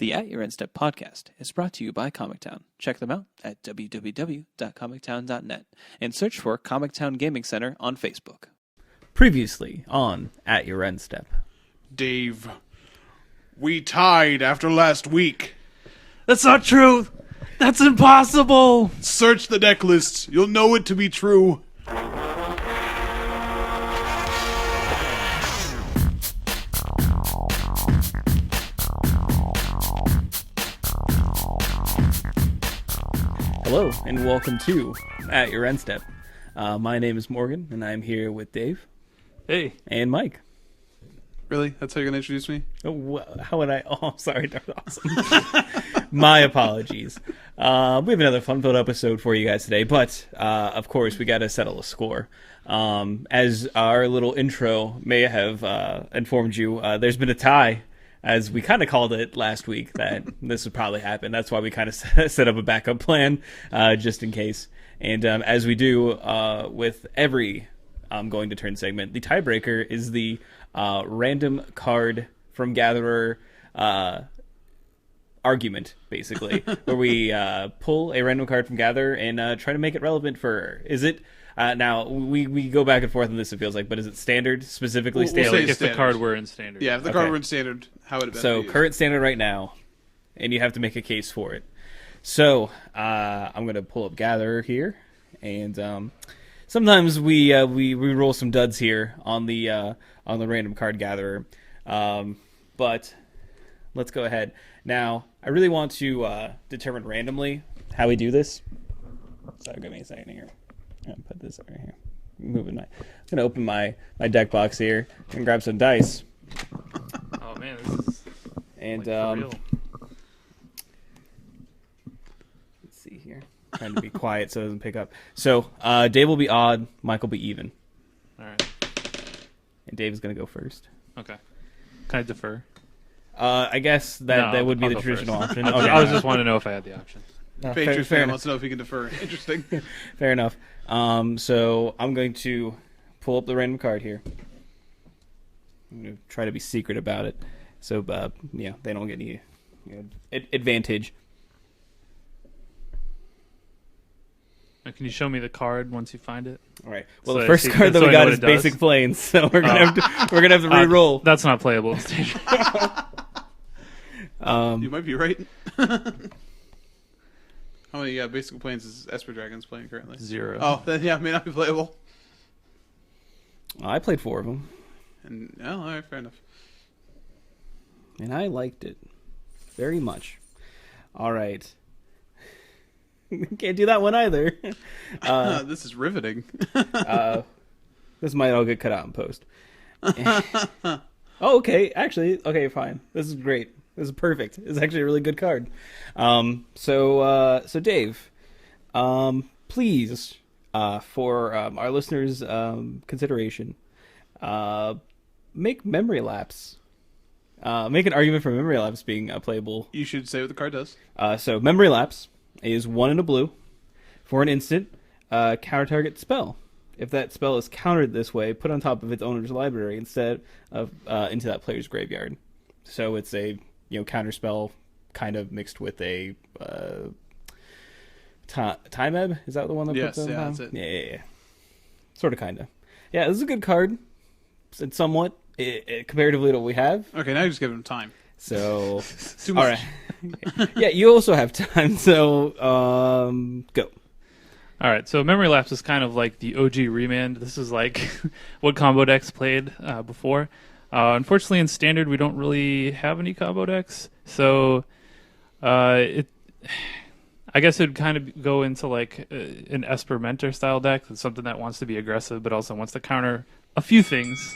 The At Your End Step podcast is brought to you by Comictown. Check them out at www.comictown.net and search for Comictown Gaming Center on Facebook. Previously on At Your End Step. Dave, we tied after last week. That's not true! That's impossible! Search the deck lists. You'll know it to be true. Hello, and welcome to At Your End Step. My name is Morgan, and I'm here with Dave. Hey. And Mike. Really? That's how you're going to introduce me? Oh, how would I? Oh, I'm sorry. That was awesome. My apologies. We have another fun-filled episode for you guys today, but of course, we got to settle a score. As our little intro may have informed you, there's been a tie, as we kind of called it last week, that this would probably happen. That's why we kind of set up a backup plan, just in case. And as we do with every going to turn segment, the tiebreaker is the random card from Gatherer argument, basically, where we pull a random card from Gatherer and try to make it relevant for... Is it... now, we go back and forth on this, it feels like, but is it standard? Specifically standard? Like if the card were in standard. Yeah, if the card were in standard, how would it be? So, current standard right now, and you have to make a case for it. So, I'm going to pull up Gatherer here, and sometimes we roll some duds here on the random card Gatherer, but let's go ahead. Now, I really want to determine randomly how we do this. So, give me a second here. I'm going to put this over here. I'm going to open my deck box here and grab some dice. Oh man, this is and for real. Let's see here. Trying to be quiet so it doesn't pick up. So Dave will be odd, Mike will be even. All right. And Dave is going to go first. Okay. Can I defer? I guess that would be I'll the go traditional first. option. I Okay. was just wanting to know if I had the option. Patriots fair fan enough. wants to know if he can defer. Interesting. Fair enough. So I'm going to pull up the random card here. I'm going to try to be secret about it, so they don't get any advantage. Can you show me the card once you find it? All right. Well, So the first card that so we I know got what is it does? Basic Planes, so we're gonna have to re-roll. That's not playable. You might be right. How many basic planes is Esper Dragons playing currently? 0. Oh, then yeah, it may not be playable. I played 4 of them, And all right, fair enough. and I liked it very much. All right. Can't do that one either. This is riveting. This might all get cut out in post. Oh, okay. Actually, okay, fine. This is great. This is perfect. It's actually a really good card. So Dave, please, for our listeners' consideration, make memory lapse. Make an argument for memory lapse being playable. You should say what the card does. So memory lapse is 1 in a blue for an instant counter target spell. If that spell is countered this way, put on top of its owner's library instead of into that player's graveyard. So it's a counter spell kind of mixed with a time ebb. Is that the one that Yes, puts it on? that's it. Yeah. Sort of, kind of. Yeah, this is a good card. It's somewhat comparatively to what we have. Okay, now you just give him time. So, Too all much. right. Yeah, you also have time. So, go. All right, so Memory Lapse is kind of like the OG Remand. This is like what combo decks played before. Unfortunately, in Standard, we don't really have any combo decks. So, I guess it would kind of go into like an Esper Mentor style deck. It's something that wants to be aggressive, but also wants to counter a few things.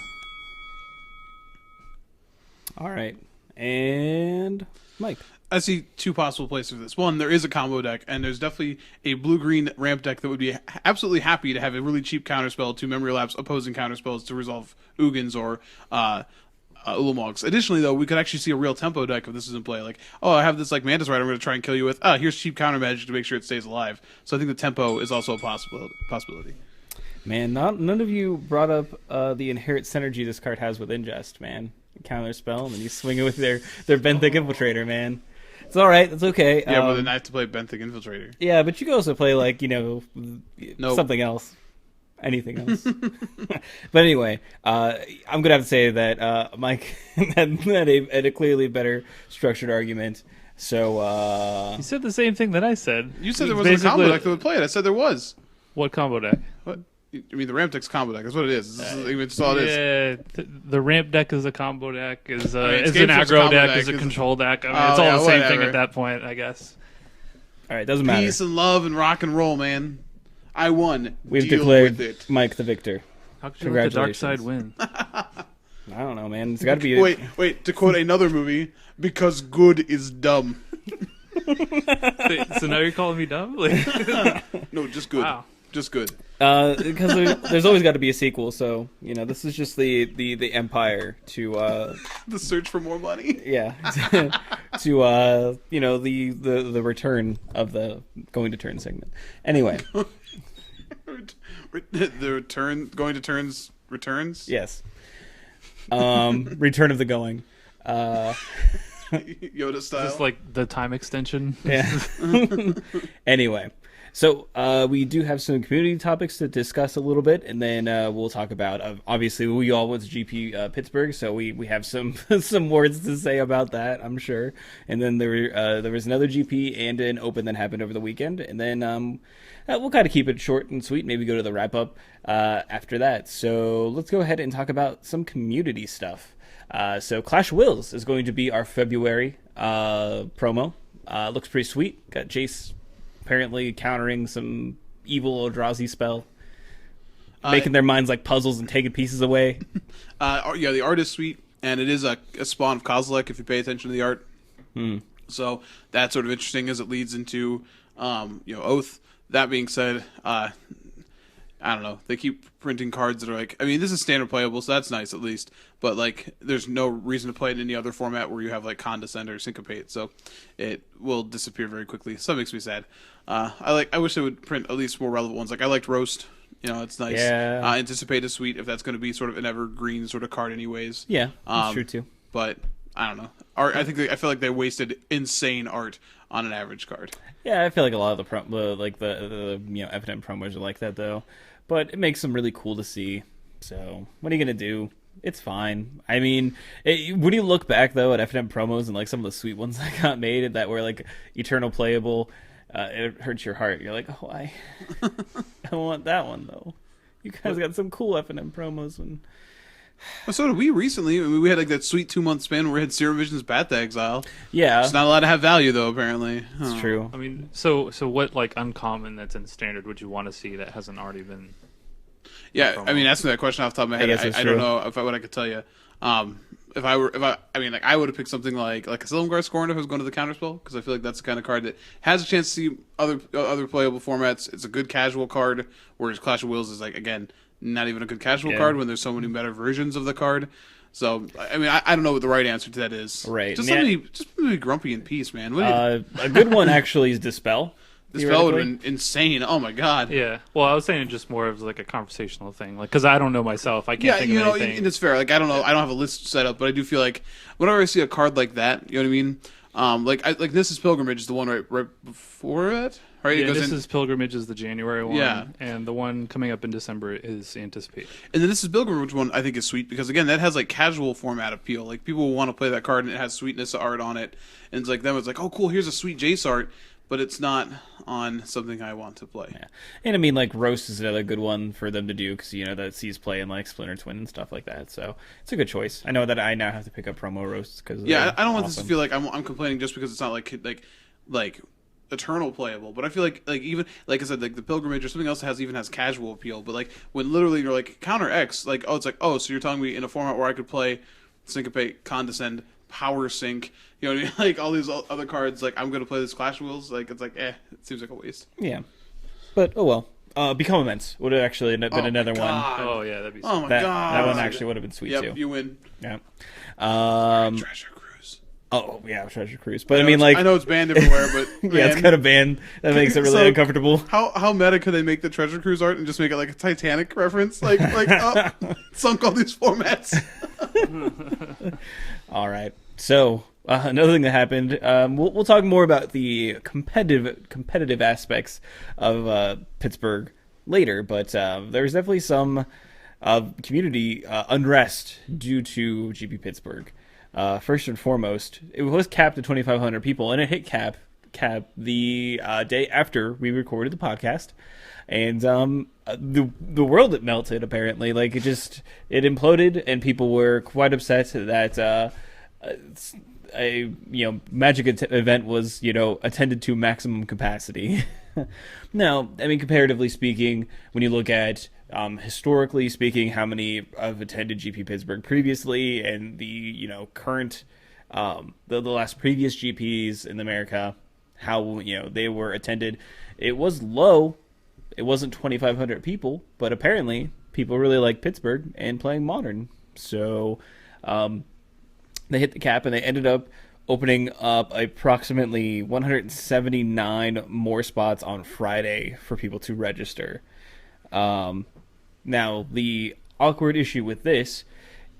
All right. And Mike. I see 2 possible places for this. One, there is a combo deck, and there's definitely a blue-green ramp deck that would be absolutely happy to have a really cheap counterspell to Memory Lapse opposing counterspells to resolve Ugins or Ulamogs. Additionally, though, we could actually see a real tempo deck if this is in play. Like, oh, I have this like Mantis Rider I'm going to try and kill you with. Here's cheap counter magic to make sure it stays alive. So I think the tempo is also a possibility. Man, none of you brought up the inherent synergy this card has with Ingest, man. Counter spell, and then you swing it with their Benthic Infiltrator, man. It's all right. It's okay. Yeah, but then I have to play Benthic Infiltrator. Yeah, but you can also play like Nope. something else, anything else. But anyway, I'm gonna have to say that Mike had a clearly better structured argument. So You said the same thing that I said. You said there It's wasn't a combo basically- deck that would play it. I said there was. What combo deck? What? I mean, the ramp deck's combo deck. That's what it is. That's all it is. Yeah, the ramp deck is a combo deck. Is mean, is Escape an Shot's a aggro combo deck. deck. Is a It's- control deck. I mean, Oh, it's all yeah, the same thing whatever. at that point, I guess. all right, doesn't matter. Peace and love and rock and roll, man. I won. We've Deal declared with it. Mike the victor. How could you let the dark Congratulations. side win? I don't know, man. It's got to be. Wait. To quote another movie, because good is dumb. Wait, so now you're calling me dumb? Like, No, just good. wow. Just good. Because there's always got to be a sequel. So this is just the empire to The search for more money. yeah to the return of the going to turn segment. Anyway, The return going to turns returns. yes. Return of the going. Yoda style. Just like the time extension. Yeah. Anyway, so we do have some community topics to discuss a little bit, and then we'll talk about. Obviously, we all went to GP Pittsburgh, so we have some some words to say about that, I'm sure. And then there was another GP and an Open that happened over the weekend, and then we'll kind of keep it short and sweet. Maybe go to the wrap up after that. So let's go ahead and talk about some community stuff. So Clash of Wills is going to be our February promo. Looks pretty sweet. Got Jace apparently countering some evil Eldrazi spell, making their minds like puzzles and taking pieces away. Yeah, the art is sweet, and it is a spawn of Kozilek if you pay attention to the art. So that's sort of interesting as it leads into Oath. That being said, I don't know. They keep printing cards that are like, I mean, this is standard playable, so that's nice at least. But like, there's no reason to play it in any other format where you have like Condescend or Syncopate, so it will disappear very quickly. So that makes me sad. I wish they would print at least more relevant ones. Like I liked Roast. It's nice. Yeah. Anticipate is sweet if that's going to be sort of an evergreen sort of card, anyways. Yeah, that's true too. But I don't know. Art. I feel like they wasted insane art on an average card. Yeah, I feel like a lot of the Evident promos are like that though, but it makes them really cool to see. So what are you gonna do? It's fine. I mean, when you look back though at Evident promos and like some of the sweet ones that got made that were like eternal playable, it hurts your heart. You're like, oh, I want that one though. You guys got some cool Evident promos and. So did we recently. I mean, we had like that sweet 2-month span where we had Serum Vision's Path to Exile. Yeah, It's not allowed to have value though, apparently. it's true. I mean, so what like uncommon that's in standard would you want to see that hasn't already been? Yeah, I mean, asking that question off the top of my head, guess that's I don't true. know what I could tell you. I would have picked something like a Silumgar Scorn if I was going to the counterspell, because I feel like that's the kind of card that has a chance to see other playable formats. It's a good casual card, whereas Clash of Wills is like, again, not even a good casual Yeah. card when there's so many better versions of the card. So I mean, I don't know what the right answer to that is. Right. Just Yeah. somebody grumpy in peace, man. What do you, A good one actually is Dispel. this spell would have theoretically. been insane. Oh my god. Yeah. Well, I was saying it just more of like a conversational thing, like because I don't know myself. I can't Yeah, think you of know, anything. and it's fair. Like I don't know, I don't have a list set up, but I do feel like whenever I see a card like that, you know what I mean? Like this is Pilgrimage is the one right before it, right? Yeah, it goes this in, is Pilgrimage is the January one, Yeah. and the one coming up in December is Anticipate. and then this is Pilgrimage one. I think is sweet because again, that has like casual format appeal. Like people will want to play that card, and it has sweetness art on it, and it's like them. It's like, oh, cool, here's a sweet Jace art, but it's not on something I want to play. Yeah. And I mean, like, Roast is another good one for them to do because, that sees play in, like, Splinter Twin and stuff like that. So it's a good choice. I know that I now have to pick up promo Roasts because Yeah, I don't want this to feel like I'm complaining just because it's not like eternal playable, but I feel like even like I said, like the Pilgrimage or something else that even has casual appeal. But like when literally you're like counter X, like it's like so you're telling me in a format where I could play Syncopate, Condescend, Power Sync, you know what I mean? Like all these other cards, like I'm gonna play this Clash of Wills, like it's like it seems like a waste. Yeah. But, oh well. Become Immense would have actually been another one. Oh yeah, that'd be. Oh my That god, one actually would have been sweet Yep, too. you win. Yeah. Treasure Cruise. Oh yeah, Treasure Cruise. But I mean, I like, know it's banned everywhere, but yeah, it's man, kind of banned. That makes it really So- uncomfortable. How meta could they make the Treasure Cruise art and just make it like a Titanic reference? Like sunk all these formats. All right. So Another thing that happened. We'll talk more about the competitive aspects of Pittsburgh later, but there's definitely some community unrest due to GP Pittsburgh. First and foremost, it was capped at 2,500 people, and it hit cap the day after we recorded the podcast, and the world it melted apparently. Like it imploded, and people were quite upset that a Magic event was attended to maximum capacity. Now, I mean, comparatively speaking, when you look at historically speaking, how many have attended GP Pittsburgh previously, and the current the last previous GPs in America, how they were attended, it was low. It wasn't 2,500 people, but apparently people really like Pittsburgh and playing Modern, so they hit the cap, and they ended up opening up approximately 179 more spots on Friday for people to register. Now, the awkward issue with this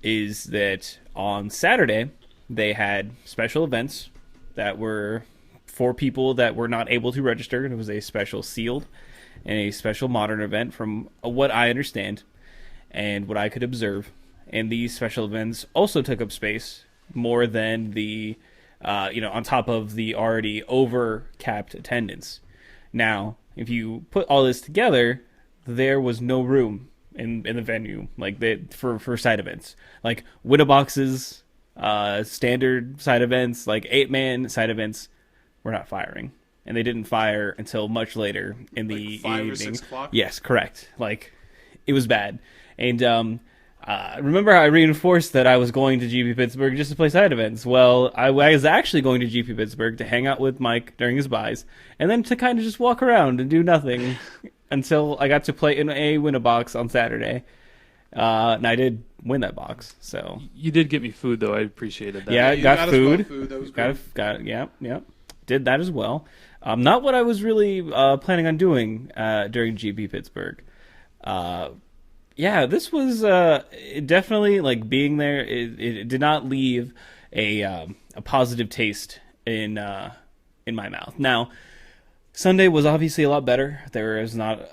is that on Saturday, they had special events that were for people that were not able to register, and it was a special sealed and a special Modern event from what I understand and what I could observe. And these special events also took up space more than the on top of the already over-capped attendance. Now, if you put all this together, there was no room in the venue, like for side events, like Winnaboxes, standard side events, like 8-man side events, were not firing, and they didn't fire until much later in the 5 evening. or 6 o'clock. Yes, correct. Like, it was bad, and remember how I reinforced that I was going to GP Pittsburgh just to play side events? Well, I was actually going to GP Pittsburgh to hang out with Mike during his buys, and then to kind of just walk around and do nothing until I got to play in a Winnabox on Saturday. And I did win that box, so... You did get me food, though. I appreciated that. Yeah, You got us food. both food. That was great. Yeah. Did that as well. Not what I was really planning on doing during GP Pittsburgh. Yeah, this was definitely, like, being there. It did not leave a positive taste in my mouth. Now, Sunday was obviously a lot better. There was not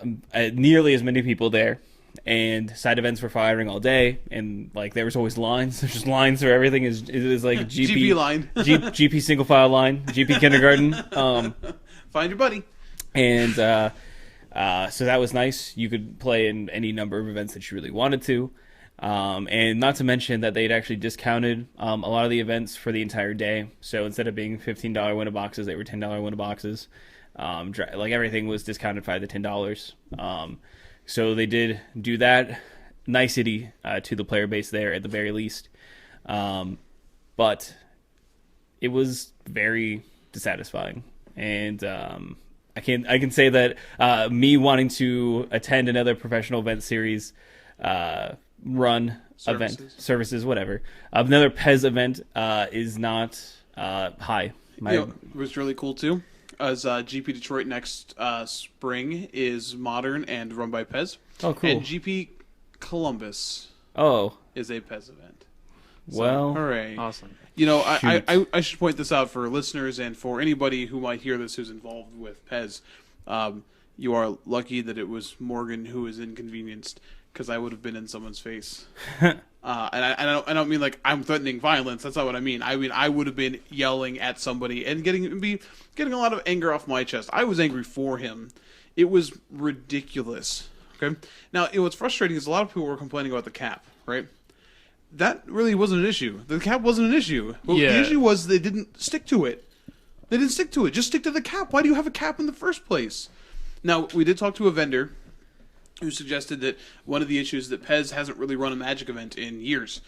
nearly as many people there, and side events were firing all day, and like there was always lines. There's just lines for everything. It was like GP line. GP single file line, GP kindergarten. Find your buddy. And so that was nice. You could play in any number of events that you really wanted to. And not to mention that they'd actually discounted a lot of the events for the entire day. So instead of being $15 winner boxes, they were $10 winner boxes. Like everything was discounted by the $10. So they did do that nicety to the player base there at the very least. But it was very dissatisfying. And I can say that me wanting to attend another professional event series run services, whatever, another PEZ event is not high. It was really cool too. As GP Detroit next spring is Modern and run by Pez. Oh, cool. And GP Columbus is a Pez event. So, well, hooray. Awesome. I should point this out for listeners and for anybody who might hear this who's involved with Pez. You are lucky that it was Morgan who was inconvenienced, because I would have been in someone's face. And I don't mean like I'm threatening violence. That's not what I mean. I mean I would have been yelling at somebody and getting a lot of anger off my chest. I was angry for him. It was ridiculous. Okay. Now, what's frustrating is a lot of people were complaining about the cap, right? That really wasn't an issue. The cap wasn't an issue. Well, yeah. The issue was they didn't stick to it. They didn't stick to it. Just stick to the cap. Why do you have a cap in the first place? Now, we did talk to a vendor who suggested that one of the issues that Pez hasn't really run a Magic event in years.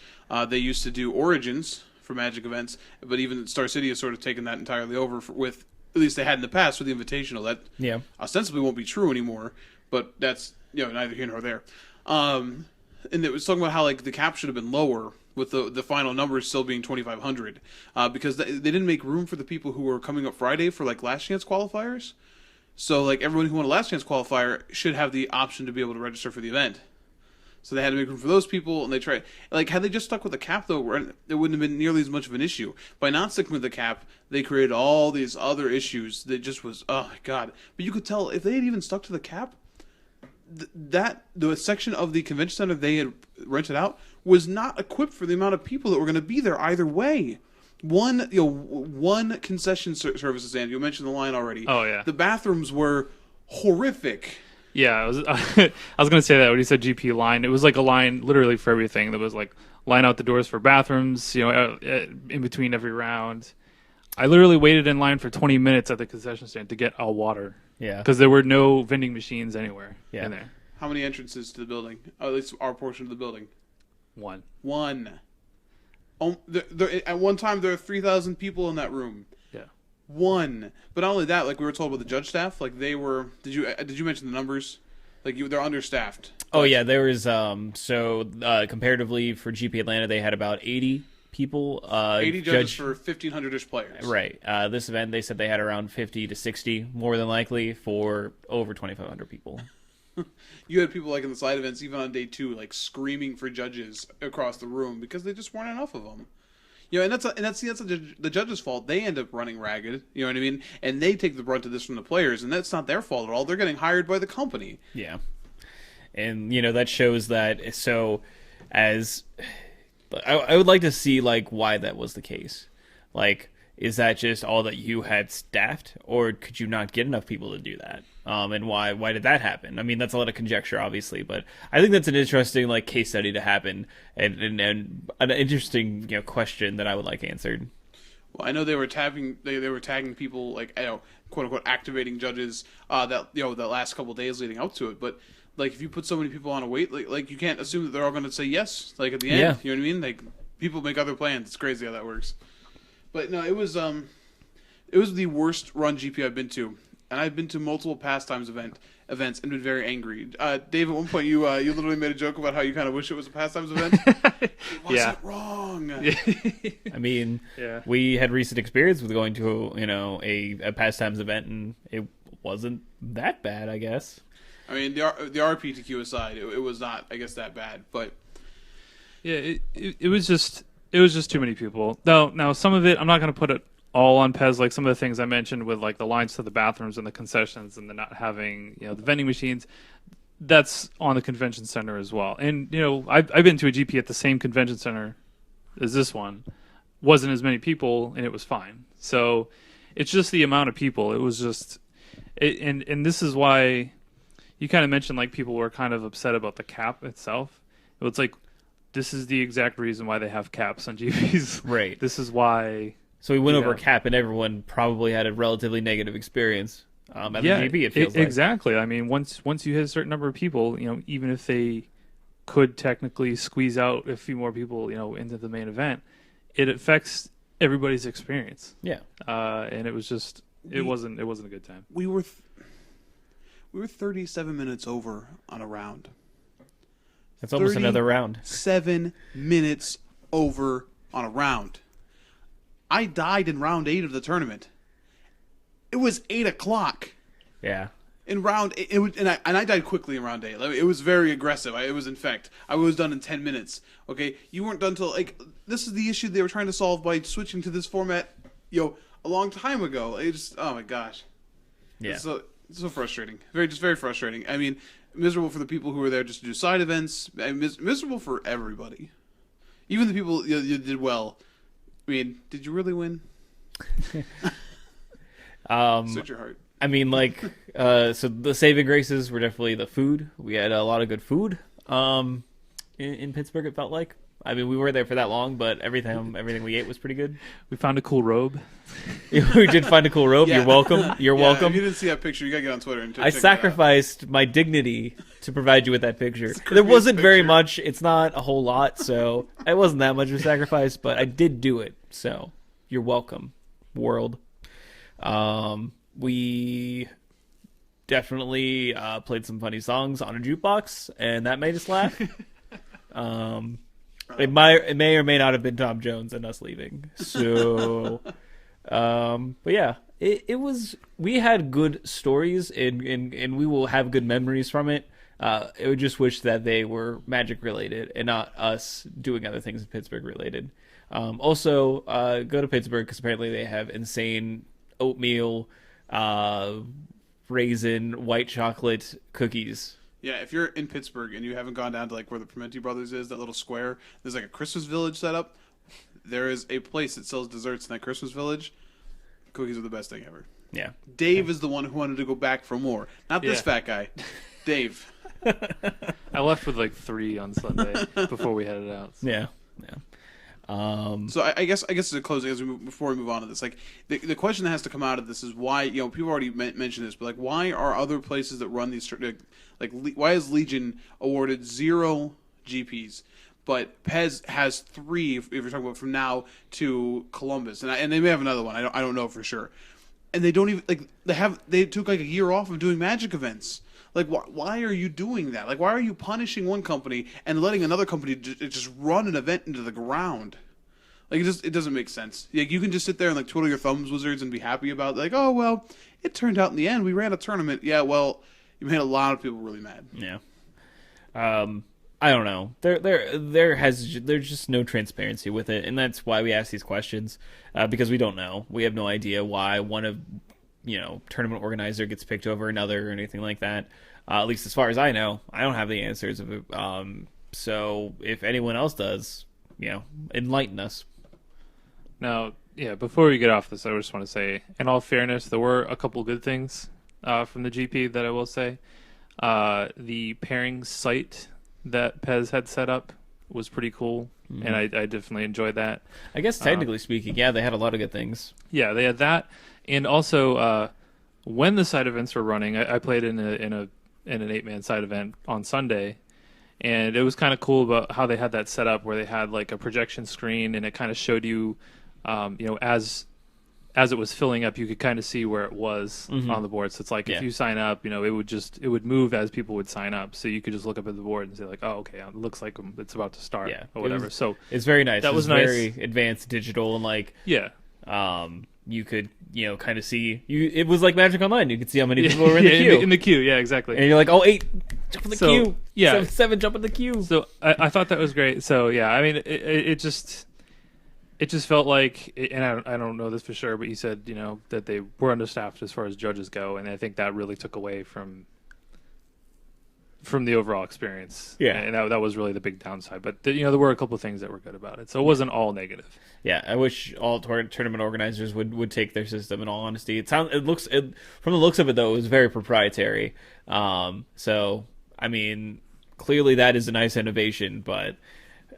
They used to do Origins for Magic events, but even Star City has sort of taken that entirely over with, at least they had in the past, with the Invitational. That ostensibly won't be true anymore, but that's neither here nor there. And it was talking about how like the cap should have been lower, with the final numbers still being 2,500, because they didn't make room for the people who were coming up Friday for like last chance qualifiers. So like everyone who won a last chance qualifier should have the option to be able to register for the event. So they had to make room for those people, and they tried. Like, had they just stuck with the cap, though, it wouldn't have been nearly as much of an issue. By not sticking with the cap, they created all these other issues that just was, oh my god. But you could tell if they had even stuck to the cap, the section of the convention center they had rented out was not equipped for the amount of people that were going to be there either way. One concession services, and you mentioned the line already. Oh yeah, the bathrooms were horrific. Yeah, I was I was gonna say that when you said GP line, it was like a line literally for everything. There was like line out the doors for bathrooms, in between every round. I literally waited in line for 20 minutes at the concession stand to get a water. Yeah. Because there were no vending machines anywhere in there. How many entrances to the building? Oh, at least our portion of the building. One. At one time, there were 3,000 people in that room. Yeah. One. But not only that, like we were told about the judge staff, like they were. Did you mention the numbers? Like they're understaffed. Oh yeah, there was comparatively for GP Atlanta, they had about 80 people. 80 judges for 1,500-ish players. Right. This event, they said they had around 50 to 60, more than likely, for over 2,500 people. You had people like in the side events, even on day 2, like screaming for judges across the room because they just weren't enough of them. And that's the judges' fault. They end up running ragged. You know what I mean? And they take the brunt of this from the players, and that's not their fault at all. They're getting hired by the company. Yeah, and that shows that. So, as I would like to see like why that was the case. Like, is that just all that you had staffed, or could you not get enough people to do that? And why did that happen? I mean, that's a lot of conjecture, obviously, but I think that's an interesting like case study to happen, and an interesting question that I would like answered. Well, I know they were tagging people like quote unquote activating judges that last couple of days leading up to it, but like if you put so many people on a wait, like you can't assume that they're all going to say yes like at the end. Yeah. You know what I mean? Like people make other plans. It's crazy how that works. But no, it was the worst run GP I've been to. And I've been to multiple pastimes events and been very angry. Dave, at one point you literally made a joke about how you kind of wish it was a pastimes event. It wasn't wrong. I mean, we had recent experience with going to a pastimes event, and it wasn't that bad, I guess. I mean, the RPTQ aside, it was not, I guess, that bad. But yeah, it was just too many people. Now some of it, I'm not going to put it all on Pez, like some of the things I mentioned with like the lines to the bathrooms and the concessions and the not having the vending machines. That's on the convention center as well. And I've been to a GP at the same convention center as this one. Wasn't as many people, and it was fine. So it's just the amount of people. It was just, and this is why you kind of mentioned like people were kind of upset about the cap itself. It's like this is the exact reason why they have caps on GPs. Right. This is why. So we went over cap, and everyone probably had a relatively negative experience at the GP. It feels like. Exactly. I mean, once you hit a certain number of people, even if they could technically squeeze out a few more people, into the main event, it affects everybody's experience. Yeah. And it was just it wasn't a good time. We were 37 minutes over on a round. That's almost another round. 7 minutes over on a round. I died in round 8 of the tournament. It was 8 o'clock. Yeah. In round 8, I died quickly in round 8. It was very aggressive. It was infect. I was done in 10 minutes. Okay, you weren't done till this is the issue they were trying to solve by switching to this format, a long time ago. It just, oh my gosh. Yeah. It's so frustrating. Very frustrating. I mean, miserable for the people who were there just to do side events. Miserable for everybody. Even the people you did well. I mean, did you really win? Suit your heart. I mean, so the saving graces were definitely the food. We had a lot of good food in Pittsburgh, it felt like. I mean, we weren't there for that long, but everything we ate was pretty good. We found a cool robe. We did find a cool robe. Yeah. You're welcome. You're welcome. If you didn't see that picture, you got to get on Twitter and check I sacrificed my dignity to provide you with that picture. There wasn't very much. It's not a whole lot, so it wasn't that much of a sacrifice, but I did do it. So you're welcome, world. We definitely played some funny songs on a jukebox, and that made us laugh. It may or may not have been Tom Jones and us leaving. So, but yeah, it was. We had good stories, and we will have good memories from it. I would just wish that they were Magic related and not us doing other things in Pittsburgh related. Also, go to Pittsburgh because apparently they have insane oatmeal, raisin, white chocolate cookies. Yeah, if you're in Pittsburgh and you haven't gone down to like where the Parmenti Brothers is, that little square, there's like a Christmas village set up. There is a place that sells desserts in that Christmas village. Cookies are the best thing ever. Yeah. Dave is the one who wanted to go back for more. Not this Yeah. fat guy. Dave. I left with like 3 on Sunday before we headed out. So. Yeah. So I guess to closing before we move on to this, like the question that has to come out of this is why people already mentioned this, but like why are other places that run these why is Legion awarded 0 GPs, but Pez has 3 if you're talking about from now to Columbus, and they may have another one. I don't know for sure, and they don't even they took like a year off of doing Magic events. Like, why are you doing that? Like, why are you punishing one company and letting another company just run an event into the ground? Like, it doesn't make sense. Like, you can just sit there and, like, twiddle your thumbs, Wizards, and be happy about it. Like, oh, well, it turned out in the end we ran a tournament. Yeah, well, you made a lot of people really mad. Yeah. I don't know. There's just no transparency with it, and that's why we ask these questions, because we don't know. We have no idea why one of tournament organizer gets picked over another or anything like that. At least as far as I know, I don't have the answers of it. So if anyone else does, enlighten us. Now, yeah, before we get off this, I just want to say, in all fairness, there were a couple good things from the GP that I will say. The pairing site that Pez had set up was pretty cool, and I definitely enjoyed that. I guess technically speaking, yeah, they had a lot of good things. Yeah, they had that, and also when the side events were running, I played in an 8-man side event on Sunday, and it was kind of cool about how they had that set up where they had like a projection screen, and it kind of showed you, as it was filling up, you could kind of see where it was on the board. So it's like if you sign up, it would move as people would sign up. So you could just look up at the board and say like, oh, okay, it looks like it's about to start or whatever. So it's very nice. That was nice. Very nice. Advanced digital and like you could kind of see it was like Magic Online. You could see how many people were in the queue. In the queue, yeah, exactly. And you're like, oh, 8, jump in the queue. Yeah, 7, jump in the queue. So I thought that was great. So yeah, I mean, it just felt like, and I don't know this for sure, but you said, that they were understaffed as far as judges go, and I think that really took away from the overall experience. Yeah. And that was really the big downside. But, there were a couple of things that were good about it. So it wasn't all negative. Yeah, I wish all tournament organizers would take their system, in all honesty. From the looks of it, though, it was very proprietary. So, I mean, clearly that is a nice innovation, but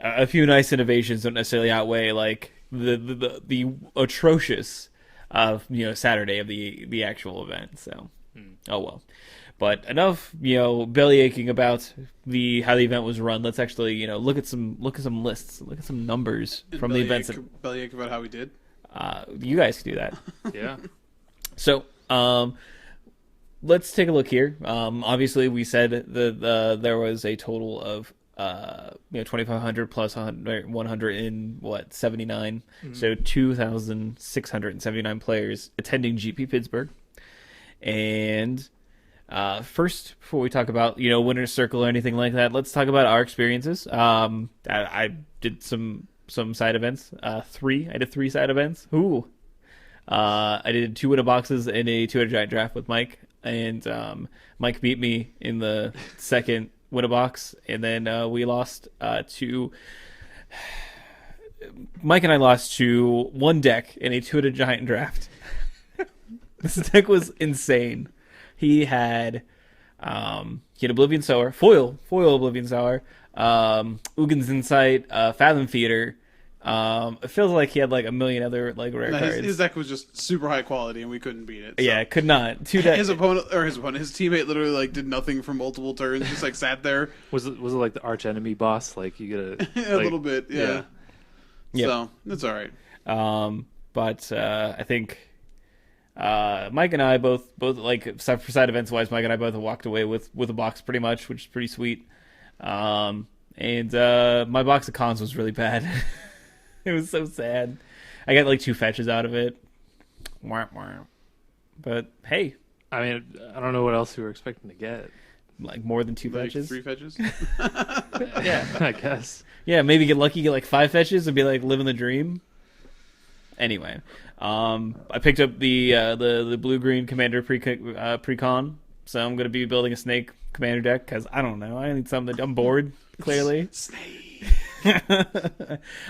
a few nice innovations don't necessarily outweigh like the atrocious of Saturday of the actual event. So oh well. But enough belly aching about how the event was run. Let's actually look at some lists, look at some numbers from the events. Belly ache about how we did. You guys can do that. Yeah. So let's take a look here. Obviously, we said there was a total of 2,500 plus 100 in 79, so 2,679 players attending GP Pittsburgh. And first, before we talk about winner's circle or anything like that, let's talk about our experiences. I did some side events. I did 3 side events. Ooh. I did 2 winner boxes and a 2-headed giant draft with Mike, and Mike beat me in the second win a box, and then we lost to Mike and I lost to one deck in a 2-headed giant draft. This deck was insane. He had Oblivion Sower, foil Oblivion Sower, Ugin's Insight, Fathom Feeder. It feels like he had like a million other like rare cards. His deck was just super high quality, and we couldn't beat it. So. Yeah, could not. His teammate literally like did nothing for multiple turns, just like sat there. Was it like the arch enemy boss? Like you gotta a little bit, yeah. So that's all right. But I think Mike and I both like for side events wise, Mike and I both walked away with a box pretty much, which is pretty sweet. And my box of cons was really bad. It was so sad. I got like 2 fetches out of it. But hey, I mean, I don't know what else you were expecting to get. like more than 2 Like fetches. 3 fetches. Yeah. I guess. Yeah, maybe get lucky, get like 5 fetches, and be like living the dream. Anyway, I picked up the blue green commander precon, so I'm gonna be building a snake commander deck because I don't know, I need something. I'm bored clearly. Snake. Yeah,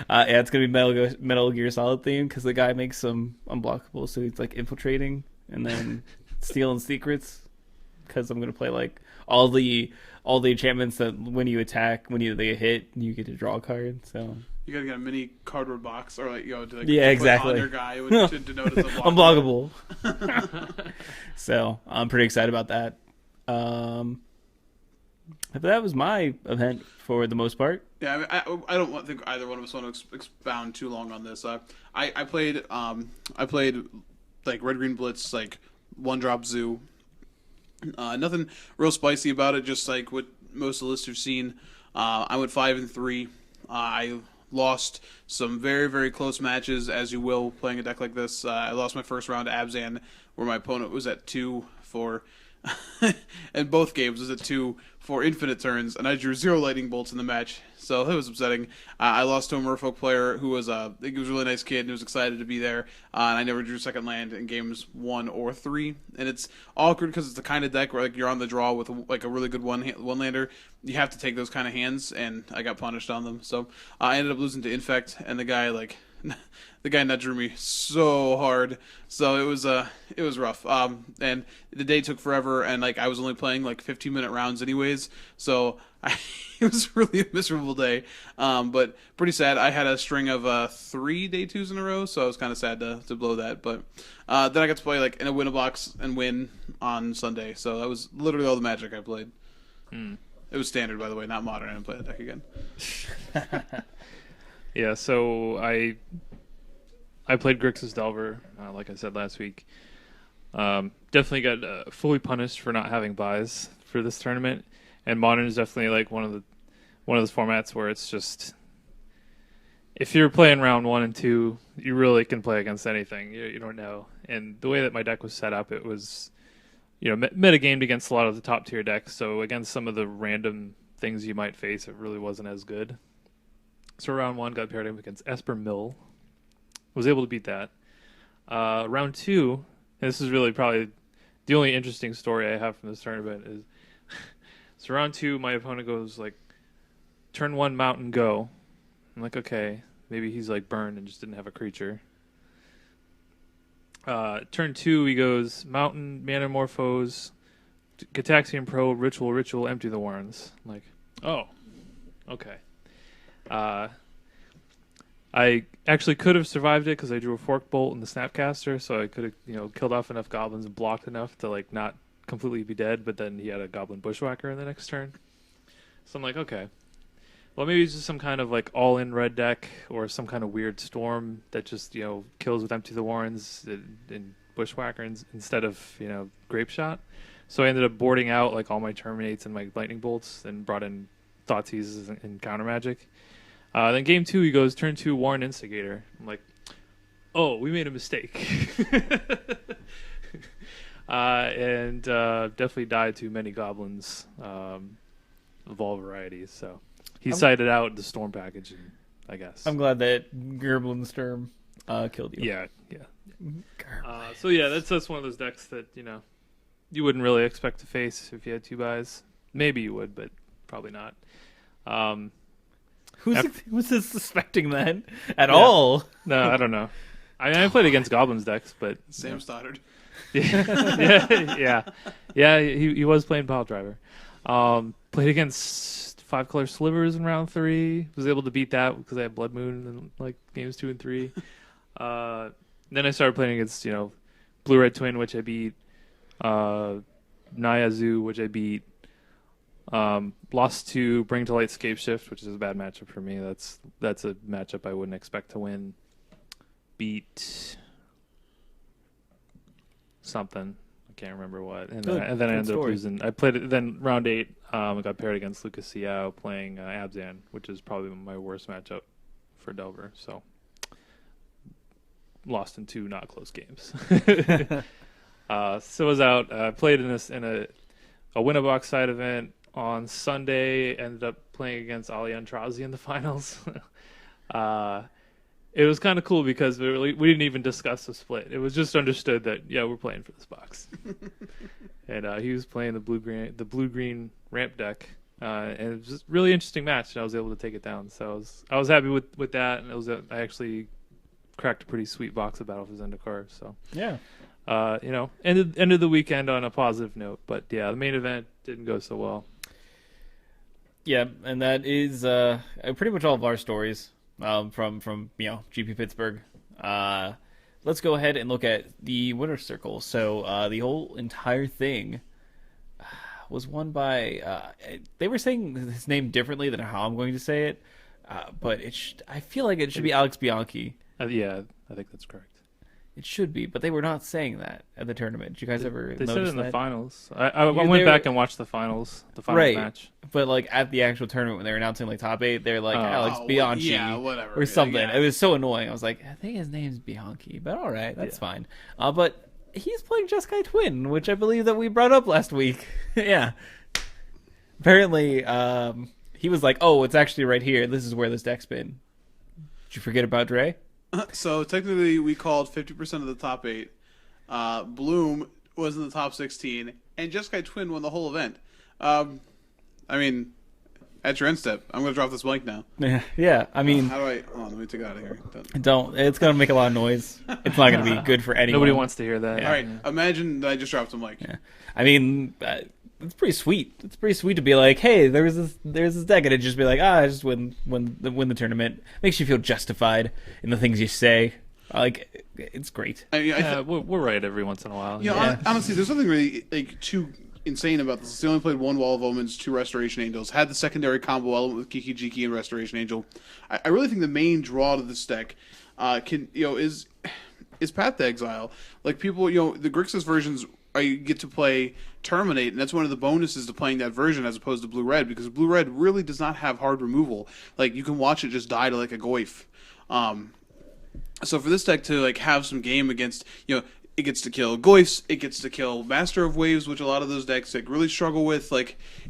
it's gonna be Metal Gear Solid theme because the guy makes some unblockable, so he's like infiltrating and then stealing secrets. Because I'm gonna play like all the enchantments that when you attack, they hit, you get to draw a card. So You gotta get a mini cardboard box, or like to like Yeah, to exactly. put on your guy to denote it's unblockable. So I'm pretty excited about that. But that was my event for the most part. Yeah, I don't think either one of us want to expound too long on this. I played like Red Green Blitz, like 1-drop zoo. Nothing real spicy about it, just like what most of the lists have seen. I went 5-3. I lost some very, very close matches, as you will playing a deck like this. I lost my first round to Abzan, where my opponent was at 2 for, and both games was at 2 for infinite turns, and I drew 0 lightning bolts in the match, so it was upsetting. I lost to a Merfolk player who was I think he was a really nice kid and was excited to be there, and I never drew second land in games 1 or 3, and it's awkward because it's the kind of deck where like you're on the draw with like a really good one lander. You have to take those kind of hands, and I got punished on them, so I ended up losing to Infect, and the guy nut drew me so hard, so it was rough. And the day took forever, and like I was only playing like 15-minute rounds anyways, so it was really a miserable day. But pretty sad. I had a string of 3 day 2s in a row, so I was kind of sad to blow that. But then I got to play like in a win-a-box and win on Sunday, so that was literally all the Magic I played. It was standard, by the way, not modern. I didn't play that deck again. Yeah, so I played Grixis Delver, like I said last week. Definitely got fully punished for not having buys for this tournament, and Modern is definitely like one of those formats where it's just if you're playing round 1 and 2, you really can play against anything. You don't know, and the way that my deck was set up, it was metagamed against a lot of the top tier decks. So against some of the random things you might face, it really wasn't as good. So round 1 got paired up against Esper Mill. Was able to beat that. Round 2, and this is really probably the only interesting story I have from this tournament is so round 2, my opponent goes like turn 1 mountain go. I'm like, okay, maybe he's like burned and just didn't have a creature. Turn 2, he goes mountain, Manamorphose, Gataxian Probe, Ritual, empty the Warrens. I'm like, oh, okay. I actually could have survived it because I drew a Fork Bolt in the Snapcaster, so I could have killed off enough goblins and blocked enough to like not completely be dead. But then he had a Goblin Bushwhacker in the next turn, so I'm like, okay, well maybe it's just some kind of like all-in red deck or some kind of weird storm that just kills with Empty the Warrens and Bushwhacker instead of Grape Shot. So I ended up boarding out like all my Terminates and my Lightning Bolts and brought in Thoughtseize and Counter Magic. Then game 2, he goes turn 2 Warren Instigator. I'm like, oh, we made a mistake. And definitely died to many goblins of all varieties. So he sided out the Storm package, I guess. I'm glad that Gerblin Sturm killed you. Yeah. So yeah, that's one of those decks that you wouldn't really expect to face if you had 2 buys. Maybe you would, but probably not. Who's suspecting that at all? No, I don't know. I played against Goblins decks, but Sam Stoddard. yeah. He was playing Pile Driver. Played against 5-color Slivers in round 3. Was able to beat that because I had Blood Moon in like games 2 and 3. Then I started playing against Blue Red Twin, which I beat. Naya Zoo, which I beat. Lost to Bring to Light Scapeshift, which is a bad matchup for me. That's a matchup I wouldn't expect to win. Beat something. I can't remember what. And then I ended up losing. I played it. Then round 8, I got paired against Lucas Siao playing Abzan, which is probably my worst matchup for Delver. So lost in 2 not close games. So I was out. Played in a a win-a-box side event on Sunday. Ended up playing against Ali Antrazi in the finals. It was kind of cool because we didn't even discuss the split. It was just understood that we're playing for this box. And he was playing the blue green ramp deck, and it was just a really interesting match. And I was able to take it down, so I was happy with that. And I actually cracked a pretty sweet box of Battle for Zendikar. So Yeah. Ended the weekend on a positive note. But yeah, the main event didn't go so well. Yeah, and that is pretty much all of our stories from GP Pittsburgh. Let's go ahead and look at the winner's circle. So the whole entire thing was won by. They were saying his name differently than how I'm going to say it, but I feel like it should be Alex Bianchi. Yeah, I think that's correct. It should be, but they were not saying that at the tournament. Did you guys ever They notice said it in that? the finals. I went back and watched the finals, the final Right. match. But like at the actual tournament when they were announcing like top 8, they're like Alex Bianchi yeah, whatever. or something. Yeah. It was so annoying. I was like, I think his name's Bianchi, but all right, that's fine. But he's playing Jeskai Twin, which I believe that we brought up last week. Yeah. Apparently, he was like, "Oh, it's actually right here. This is where this deck's been." Did you forget about Dre? So technically, we called 50% of the top 8. Bloom was in the top 16, and Jeskai Twin won the whole event. I mean, at your end step, I'm going to drop this blank now. Yeah. I mean, How do I? Hold on, let me take it out of here. don't. It's gonna make a lot of noise. It's not gonna be good for anyone. Nobody wants to hear that. All right, imagine that I just dropped a mic. Yeah. I mean, it's pretty sweet. It's pretty sweet to be like, hey, there's this deck, and it just be like, I just win the tournament. Makes you feel justified in the things you say. Like, it's great. I mean, We're right every once in a while. Honestly, there's something really too insane about this. They only played 1 Wall of Omens, 2 Restoration Angels, had the secondary combo element with Kiki Jiki and Restoration Angel. I really think the main draw to this deck is Path to Exile. Like people, the Grixis versions, you get to play Terminate, and that's one of the bonuses to playing that version as opposed to Blue-Red, because Blue-Red really does not have hard removal. Like, you can watch it just die to like a Goyf. So for this deck to have some game against, it gets to kill Goyfs, it gets to kill Master of Waves, which a lot of those decks really struggle with. I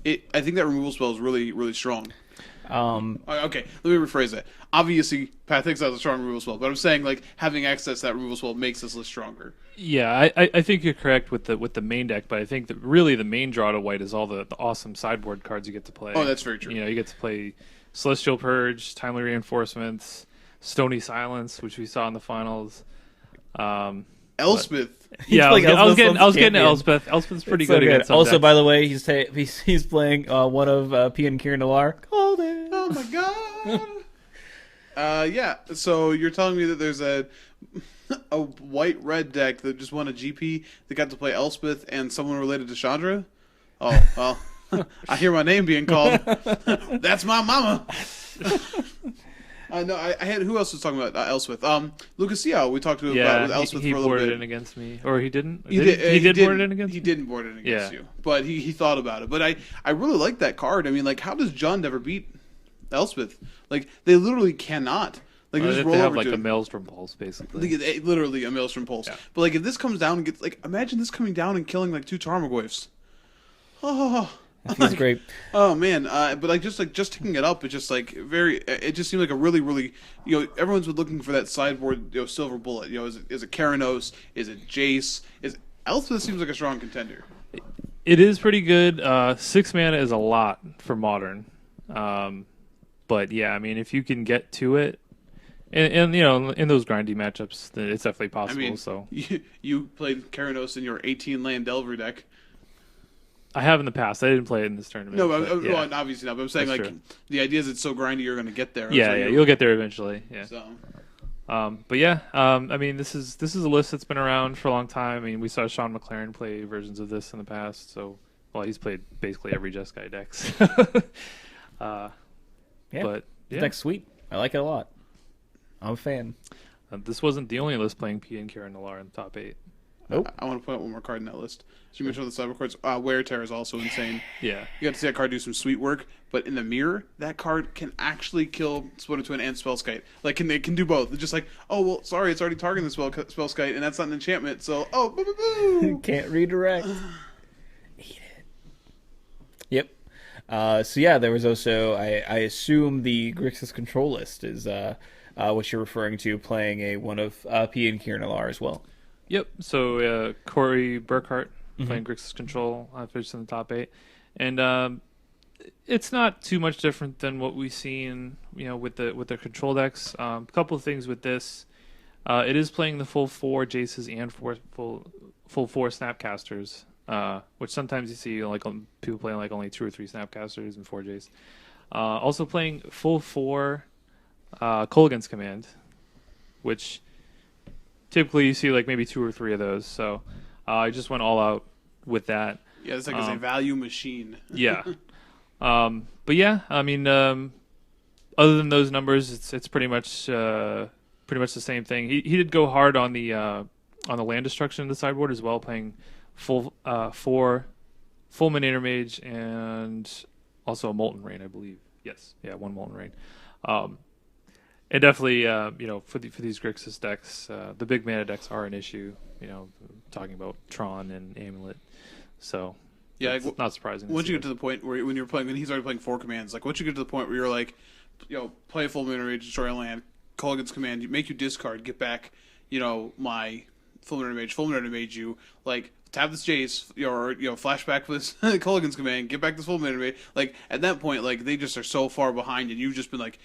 think that removal spell is really, really strong. Okay, let me rephrase that. Obviously, Path to Exile is a strong removal spell, but I'm saying having access to that removal spell makes this list stronger. Yeah, I think you're correct with the main deck, but I think that really the main draw to white is all the awesome sideboard cards you get to play. Oh, that's very true. You get to play Celestial Purge, Timely Reinforcements, Stony Silence, which we saw in the finals. Elspeth. Yeah, I was getting to champion. Elspeth. Elspeth's pretty So good against some Also, decks. by the way, he's playing one of P and Kieran Nalar. Called it. Oh my god. Yeah. So you're telling me that there's a white-red deck that just won a GP that got to play Elspeth and someone related to Chandra? Oh, well, I hear my name being called. That's my mama. No, I had, who else was talking about Elspeth? Lucas Seau, we talked about with Elspeth he for a little boarded bit. in against me, or he didn't. He did board it in against. He me? didn't board it against Yeah. you, but he thought about it. But I really like that card. I mean, how does Jund ever beat Elspeth? They literally cannot. They just roll have over like to a him. Maelstrom Pulse, basically. Literally a Maelstrom Pulse. Yeah. But if this comes down and gets imagine this coming down and killing 2 Tarmogoyfs. Oh. That feels great. Oh man, but just picking it up, it's just very. It just seemed like a really, really, everyone's been looking for that sideboard, silver bullet. Is it Keranos? Is it Jace? Elspeth seems like a strong contender. It is pretty good. 6 mana is a lot for modern, but yeah, I mean, if you can get to it, and in those grindy matchups, then it's definitely possible. I mean, so you played Keranos in your 18 land Delver deck. I have in the past. I didn't play it in this tournament. No, but, yeah. well, obviously not. But I'm saying That's true. the idea is it's so grindy you're going to get there. Yeah, you'll get there eventually. Yeah. So. But yeah, I mean, this is a list that's been around for a long time. I mean, we saw Sean McLaren play versions of this in the past. So, he's played basically every Jeskai decks. Yeah, But the yeah, deck's sweet. I like it a lot. I'm a fan. this wasn't the only list playing P and Kieran Nalar in the top 8. Nope. I want to point out one more card in that list. You mentioned the cyber cards. Wear Tear is also insane. Yeah. You got to see that card do some sweet work, but in the mirror, that card can actually kill Splinter Twin and Spellskite. It can do both. It's just sorry, it's already targeting the Spellskite, and that's not an enchantment, so, boo, boo, boo. Can't redirect. Eat it. So yeah, there was also I assume the Grixis control list is what you're referring to, playing one of P and Kieran Alar as well. Yep. So Corey Burkhart Mm-hmm. playing Grixis Control, finished in the top 8, and it's not too much different than what we've seen, with the control decks. A couple of things with this, it is playing the full 4 Jaces and full 4 Snapcasters, which sometimes you see people playing like only 2 or 3 Snapcasters and 4 Jace. Also playing full 4 Kolaghan's Command, which typically you see like maybe 2 or 3 of those. So I just went all out with that. Yeah, it's like it's a value machine. Yeah. But yeah, I mean, other than those numbers, it's pretty much the same thing. He did go hard on the land destruction in the sideboard as well, playing full 4 Fulmin Intermage and also a Molten Rain, I believe. Yes, yeah, 1 Molten Rain. And definitely, for these Grixis decks, the big mana decks are an issue. Talking about Tron and Amulet, so Yeah, it's not surprising. Once you get to the point where when he's already playing 4 commands, like once you get to the point where you're like, play a full Moon Rage, destroy a land, Kolaghan's Command, make you discard, get back, my full Moon Mage you, like tap this Jace, or flashback with Kolaghan's Command, get back this full Moon Mage. Like at that point, like they just are so far behind, and you've just been like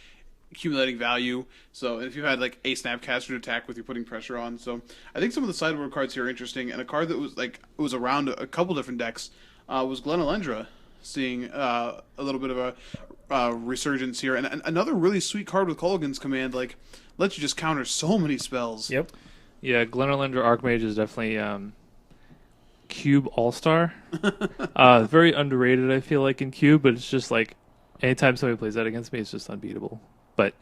accumulating value. So if you had like a Snapcaster to attack with, you're putting pressure on. So I think some of the sideboard cards here are interesting, and a card that was around a couple different decks was Glenalendra, seeing a little bit of a resurgence here, and another really sweet card with Kolaghan's Command, like lets you just counter so many spells. Yep. Yeah, Glenalendra Archmage is definitely Cube All-Star. Very underrated, I feel like, in Cube, but it's just like anytime somebody plays that against me, it's just unbeatable. But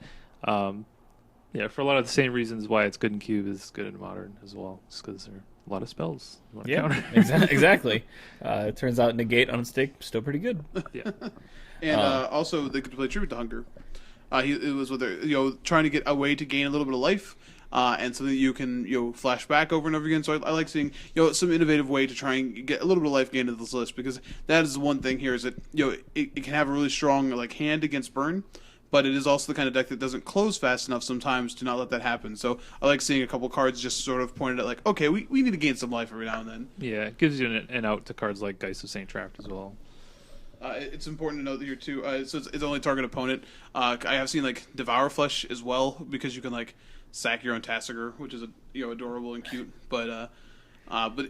yeah, for a lot of the same reasons why it's good in Cube, it's good in Modern as well, just because there are a lot of spells you want to counter. Exactly. It turns out Negate on stake still pretty good. Yeah. And also they could play Tribute to Hunger. It was with trying to get a way to gain a little bit of life, and something that you can flash back over and over again. So I like seeing some innovative way to try and get a little bit of life gained into this list, because that is the one thing here is that it can have a really strong hand against burn, but it is also the kind of deck that doesn't close fast enough sometimes to not let that happen. So I like seeing a couple cards just sort of pointed at like, okay, we need to gain some life every now and then. Yeah, it gives you an out to cards like Geist of Saint Trapt as well. It's important to note that here too. So it's only target opponent. I have seen Devour Flesh as well, because you can sack your own Tasigur, which is adorable and cute. But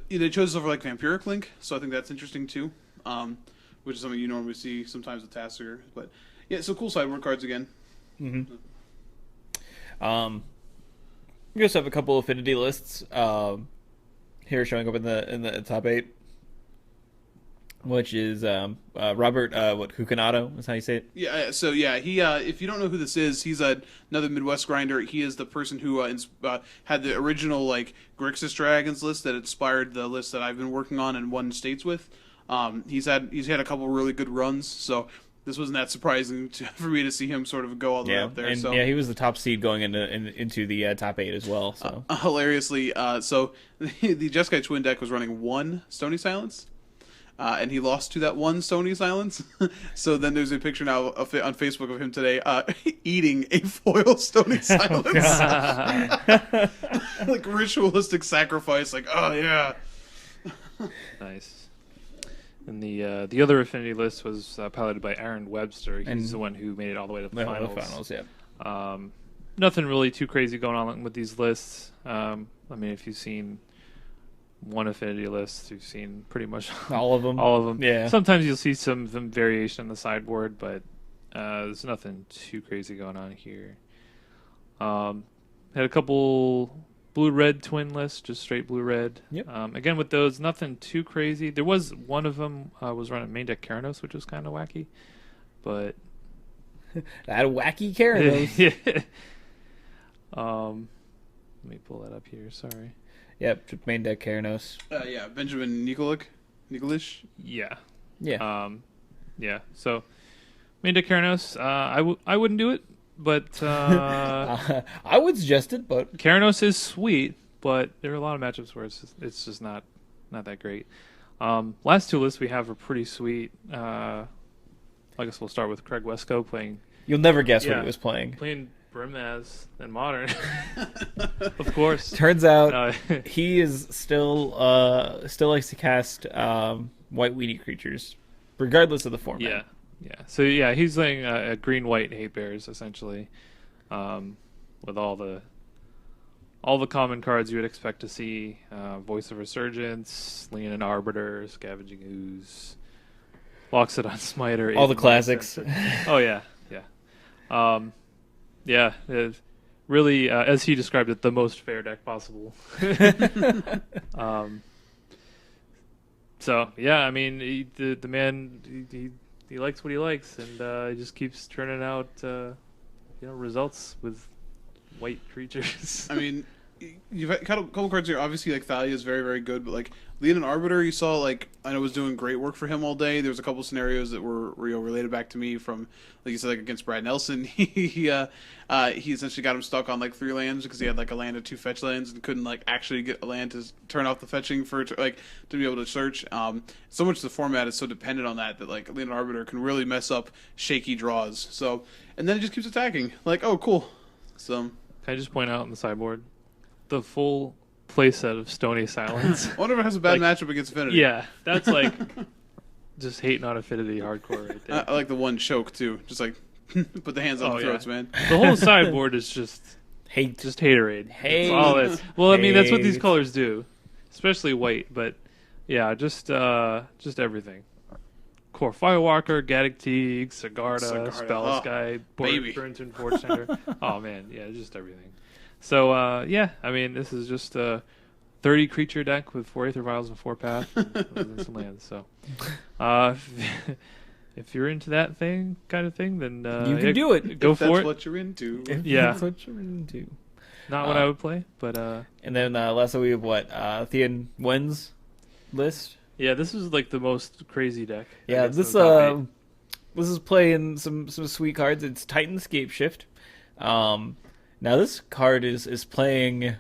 they chose over Vampiric Link, so I think that's interesting too. Which is something you normally see sometimes with Tasigur. But yeah, so cool sideboard cards again. Mm-hmm. We also have a couple affinity lists here showing up in the top 8. Which is Robert Cucinato is how you say it? Yeah, so yeah, he if you don't know who this is, he's another Midwest grinder. He is the person who had the original Grixis Dragons list that inspired the list that I've been working on and won states with. He's had a couple really good runs, so this wasn't that surprising for me to see him sort of go all the way up there. And he was the top seed going into the top 8 as well. So hilariously, so the Jeskai Twin deck was running 1 Stony Silence. And he lost to that 1 Stony Silence. So then there's a picture now on Facebook of him today eating a foil Stony Silence. Ritualistic sacrifice. Oh, yeah. Nice. And the other affinity list was piloted by Aaron Webster. He's the one who made it all the way to the finals. Yeah. Nothing really too crazy going on with these lists. I mean, if you've seen one affinity list, you've seen pretty much all of them. Yeah. Sometimes you'll see some variation on the sideboard, but there's nothing too crazy going on here. Had a couple blue-red twin lists, just straight blue-red. Yep. Again, with those, nothing too crazy. There was one of them was running main deck Keranos, which was kind of wacky, but that wacky Keranos. Yeah. Let me pull that up here. Sorry. Yep, main deck Keranos. Yeah, Benjamin Nikolish. Yeah. Yeah. Yeah. So main deck Keranos, I wouldn't do it, but I would suggest it, but Keranos is sweet, but there are a lot of matchups where it's just not that great. Last 2 lists we have are pretty sweet. I guess we'll start with Craig Wesco playing You'll never guess what Yeah. he was playing. Brimaz in Modern. Of course. Turns out Uh, he is still likes to cast white weenie creatures, regardless of the format. yeah. Yeah. So yeah, he's playing a green-white hate bears essentially, with all the common cards you would expect to see: Voice of Resurgence, Leonin Arbiter, Scavenging Ooze, Loxodon Smiter, All the Aether classics. Sensor. Oh yeah, yeah, yeah. Really, as he described it, the most fair deck possible. So yeah, I mean, the man he likes what he likes, and he just keeps churning out results with white creatures. I mean, you've had a couple cards here. Obviously, like Thalia is very, very good, but like Leonin Arbiter, you saw like I know was doing great work for him all day. There was a couple scenarios that were related back to me from, like you said, like against Brad Nelson. he essentially got him stuck on like 3 lands because he had like a land and 2 fetch lands and couldn't like actually get a land to turn off the fetching to be able to search. So much of the format is so dependent on that like Leonin Arbiter can really mess up shaky draws. So and then it just keeps attacking. Like, oh cool. So Can I just point out on the sideboard the full playset of Stony Silence? I wonder if it has a bad Like, matchup against Affinity. Yeah, that's like just hate not Affinity hardcore right there. I like the one choke too. Just like put the hands on Oh, the throats, yeah. man. The whole sideboard is just Hate. haterade. Hate. That's all it is. Well, I mean that's what these Hate. colors do, especially white. But yeah, just everything. Core Firewalker, Gaddock Teague, Sigarda, Spell oh, Sky, baby. Burrington Forge Center. Oh man, yeah, just everything. So yeah, I mean this is just a 30 creature deck with 4 Aether Vials and 4 Path and some lands. So if you're into that kind of thing, then You can do it. Go If for that's it. what you're into. Yeah. That's what you're into. Not what I would play, but And then last we have what? Thean Wen's list. yeah, this is like the most crazy deck. I Yeah, guess, this in the top 8. this is playing some sweet cards. It's Titan Scapeshift. Now this card is playing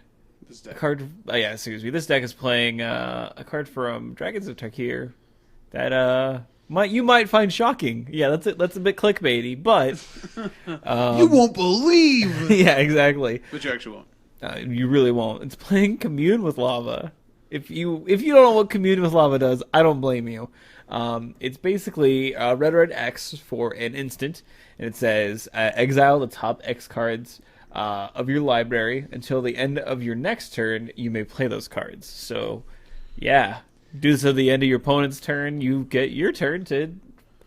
This a deck. card. Yeah, excuse me. This deck is playing a card from Dragons of Tarkir that you might find shocking. Yeah, that's it. That's a bit clickbaity, but You won't believe. yeah, exactly. But you actually won't. You really won't. It's playing Commune with Lava. If you don't know what Commune with Lava does, I don't blame you. It's basically red X for an instant, and it says exile the top X cards of your library until the end of your next turn. You may play those cards. So, yeah, do this at the end of your opponent's turn. You get your turn to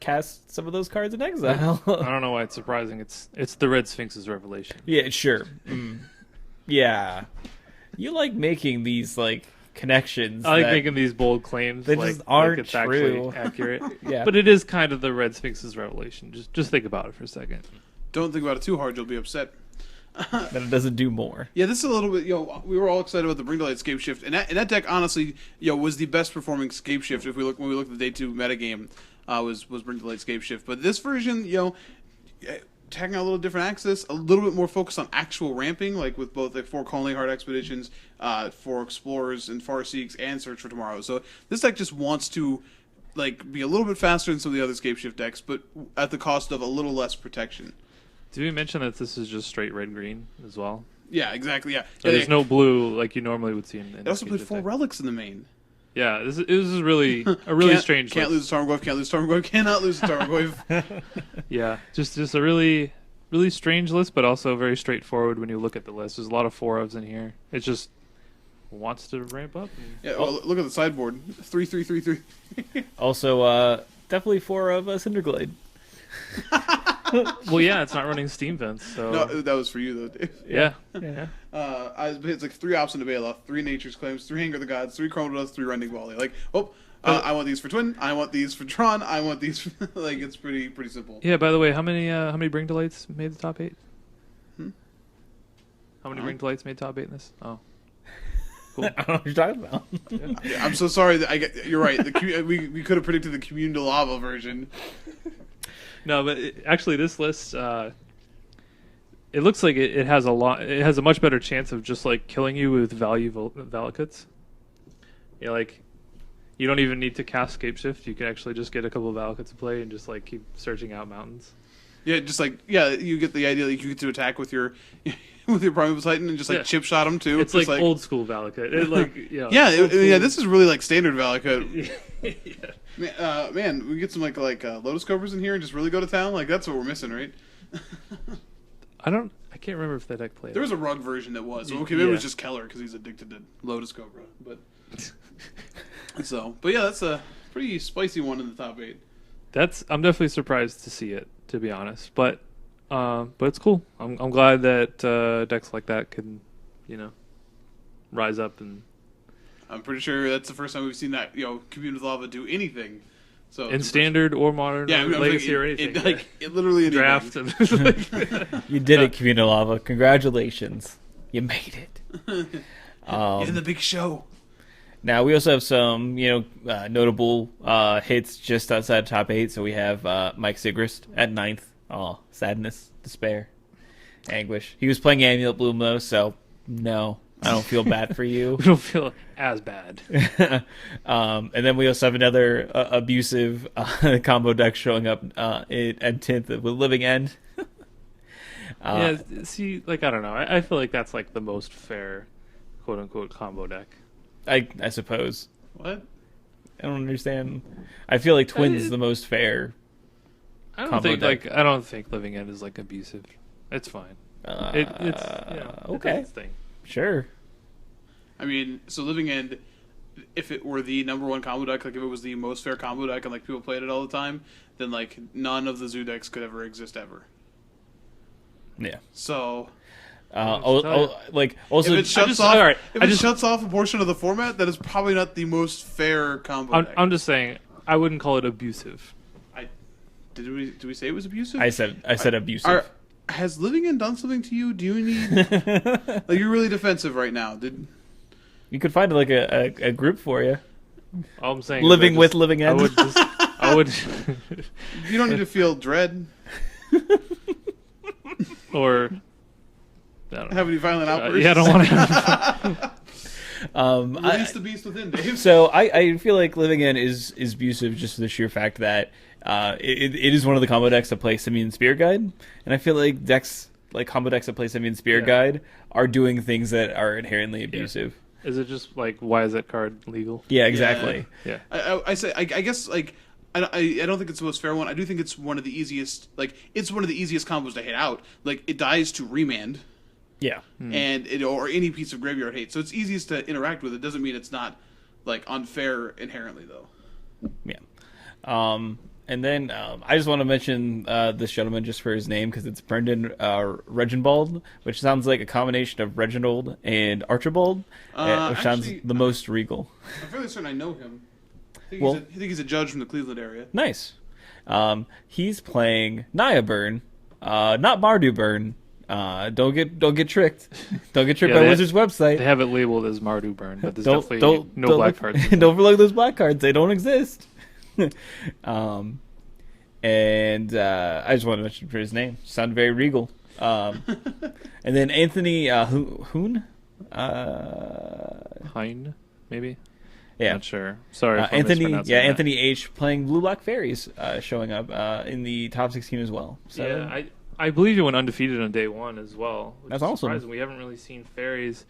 cast some of those cards in exile. I don't know why it's surprising. It's the Red Sphinx's revelation. Yeah, sure. Yeah, you like making these like connections. I like that- making these bold claims. They like, just aren't it's true. actually accurate. Yeah. But it is kind of the Red Sphinx's revelation. Just think about it for a second. Don't think about it too hard. You'll be upset. that it doesn't do more. Yeah, this is a little bit. We were all excited about the Bring to Light Scape Shift, and that deck honestly, was the best performing Scape Shift. If we look when we looked at the day 2 metagame, was Bring to Light Scape Shift. But this version, tagging out a little different axis, a little bit more focused on actual ramping, like with both like 4 Colony Heart Expeditions, 4 Explorers and Farseeks, and Search for Tomorrow. So this deck just wants to like be a little bit faster than some of the other Scape Shift decks, but at the cost of a little less protection. Did we mention that this is just straight red-green as well? Yeah, exactly. Yeah, So there's no blue like you normally would see in It also played 4 relics in the main. Yeah, this is really a really strange Can't list. lose Tarmogoyf, can't lose Tarmogoyf, cannot lose Tarmogoyf. Yeah, just a really strange list, but also very straightforward when you look at the list. There's a lot of 4-ofs in here. It just wants to ramp up. Yeah, well, look at the sideboard. 3-3-3-3. Also, definitely 4 of Cinderglade. Well, yeah, it's not running Steam Vents, so No, that was for you though, Dave. yeah. It's like 3 Ops into Baloth, 3 Nature's Claims, 3 Anger of the Gods, 3 Chronodos, 3 Rending Volley. Like, I want these for Twin. I want these for Tron. I want these for like it's pretty simple. Yeah. By the way, how many Bring Delights made the top 8? How many Bring Delights made top 8 in this? Oh, cool. I don't know what you're talking about. Yeah, I'm so sorry that you're right. We could have predicted the Commune to Lava version. No, but actually, this list it looks like it has a lot. It has a much better chance of just like killing you with value Valakuts. Yeah, like You don't even need to cast Scapeshift. You can actually just get a couple of Valakut to play and just like keep searching out mountains. Yeah, just like you get the idea. Like you get to attack with your with your Primeval Titan and just like chip shot them too. It's just like old school Valakut. This is really like standard Valakut. Man, we get some like Lotus Cobras in here and just really go to town. Like that's what we're missing, right? I can't remember if that deck played. There was a rug version that was. Okay, maybe it was just Keller because he's addicted to Lotus Cobra. But but yeah, that's a pretty spicy one in the top 8. I'm definitely surprised to see it, to be honest. But it's cool. I'm glad that decks like that can, rise up. And I'm pretty sure that's the first time we've seen that Commune with Lava do anything. So in standard or modern, or legacy or anything. It literally draft. You did it, Commune of Lava. Congratulations, you made it. In the big show. Now we also have some, notable hits just outside top 8. So we have Mike Sigrist at 9th. Oh, sadness, despair, anguish. He was playing Amulet Bloom though, so no, I don't feel bad for you. We don't feel as bad. And then we also have another abusive combo deck showing up at 10th with Living End. I don't know. I feel like that's like the most fair, quote unquote, combo deck. I suppose. What? I don't understand. I feel like Twins is the most fair. I don't think Living End is like abusive. It's fine. It's okay. It's thing. Sure. I mean, so Living End, if it were the number 1 combo deck, like if it was the most fair combo deck and like people played it all the time, then like none of the Zoo decks could ever exist ever. Yeah. So. Also, if it shuts off a portion of the format, that is probably not the most fair combo deck. I'm just saying, I wouldn't call it abusive. Did we say it was abusive? I said abusive. Has Living End done something to you? Do you need like you're really defensive right now? You could find like a group for you. All I'm saying, Living with Living End. I would. You don't need to feel dread or I don't know. Have any violent outbursts. Yeah, I don't want to. Release the beast within, Dave. So I feel like Living End is abusive just for the sheer fact that it is one of the combo decks that play Simian Spear Guide, and I feel like combo decks that play Simian Spear Guide are doing things that are inherently abusive. Yeah. Is it just like, why is that card legal? Yeah, exactly. Yeah. I guess like I don't think it's the most fair one. I do think it's one of the easiest. Like it's one of the easiest combos to hit out. Like it dies to remand. Yeah. And or any piece of graveyard hate. So it's easiest to interact with. It doesn't mean it's not like unfair inherently though. Yeah. And then I just want to mention this gentleman just for his name because it's Brendan Reginbald, which sounds like a combination of Reginald and Archibald, which sounds the most regal. I'm fairly certain I know him. I think he's a judge from the Cleveland area. Nice. He's playing Naya Burn, not Mardu Burn. Don't get tricked. Don't get tricked by Wizards' website. They have it labeled as Mardu Burn, but there's definitely no black cards. Don't overlook those black cards. They don't exist. And I just want to mention for his name. Sounded very regal. And then Anthony Hoon? Hein, maybe? Yeah. Not sure. Sorry if I'm Anthony. mispronouncing Yeah, that. Anthony H. playing Blue Black Fairies, showing up in the top 16 as well. So, yeah, I believe he went undefeated on day 1 as well. That's awesome. Surprising. We haven't really seen fairies,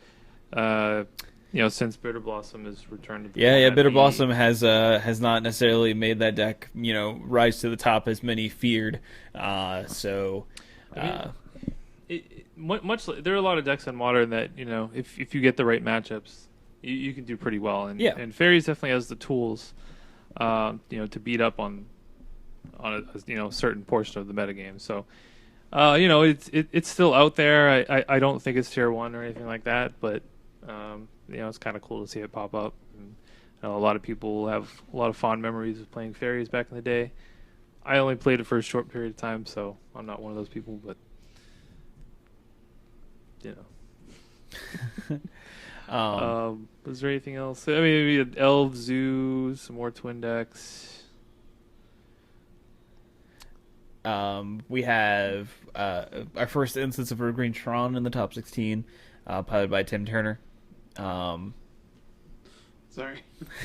since Bitter Blossom has returned to the Yeah. Bitter Blossom has not necessarily made that deck, rise to the top as many feared. There are a lot of decks in Modern that if you get the right matchups, you can do pretty well. And Fairies definitely has the tools, to beat up on a certain portion of the metagame. So. It's still out there. I don't think it's tier 1 or anything like that, but it's kind of cool to see it pop up. And, a lot of people have a lot of fond memories of playing Fairies back in the day. I only played it for a short period of time, so I'm not one of those people. But was there anything else? I mean, maybe an Elf Zoo, some more twin decks. We have our first instance of Green Tron in the top 16, piloted by Tim Turner. It's Sorry.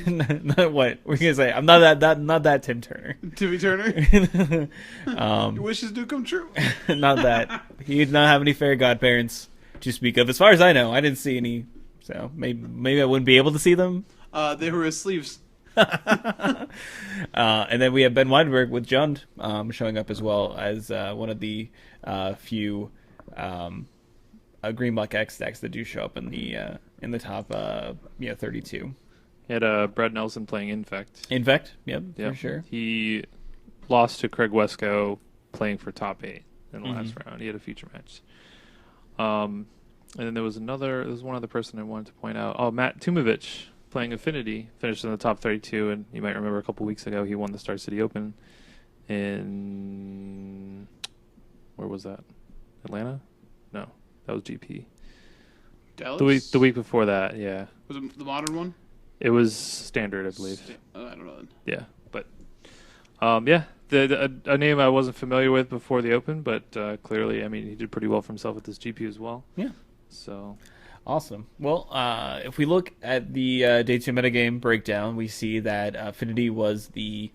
Not what we're gonna say. I'm not that Tim Turner. Timmy Turner. Um, Your wishes do come true. not that he did not have any fairy godparents to speak of, as far as I know. I didn't see any, so maybe I wouldn't be able to see them. They were his sleeves. And then we have Ben Weinberg with Jund showing up as well as one of the few Green Black X decks that do show up in the top 32. He had Brad Nelson playing Infect. Infect, yep, for sure. He lost to Craig Wesco playing for top 8 in the last round. He had a feature match. And then there was one other person I wanted to point out. Oh, Matt Tumovich playing Affinity, finished in the top 32, and you might remember a couple weeks ago he won the Star City Open in... Where was that? Atlanta? No, that was GP. Dallas? The week before that, yeah. Was it the modern one? It was standard, I believe. I don't know then. Yeah, but a name I wasn't familiar with before the Open, but clearly, I mean, he did pretty well for himself at this GP as well. Yeah. So awesome. Well, if we look at the Day 2 metagame breakdown, we see that Affinity was the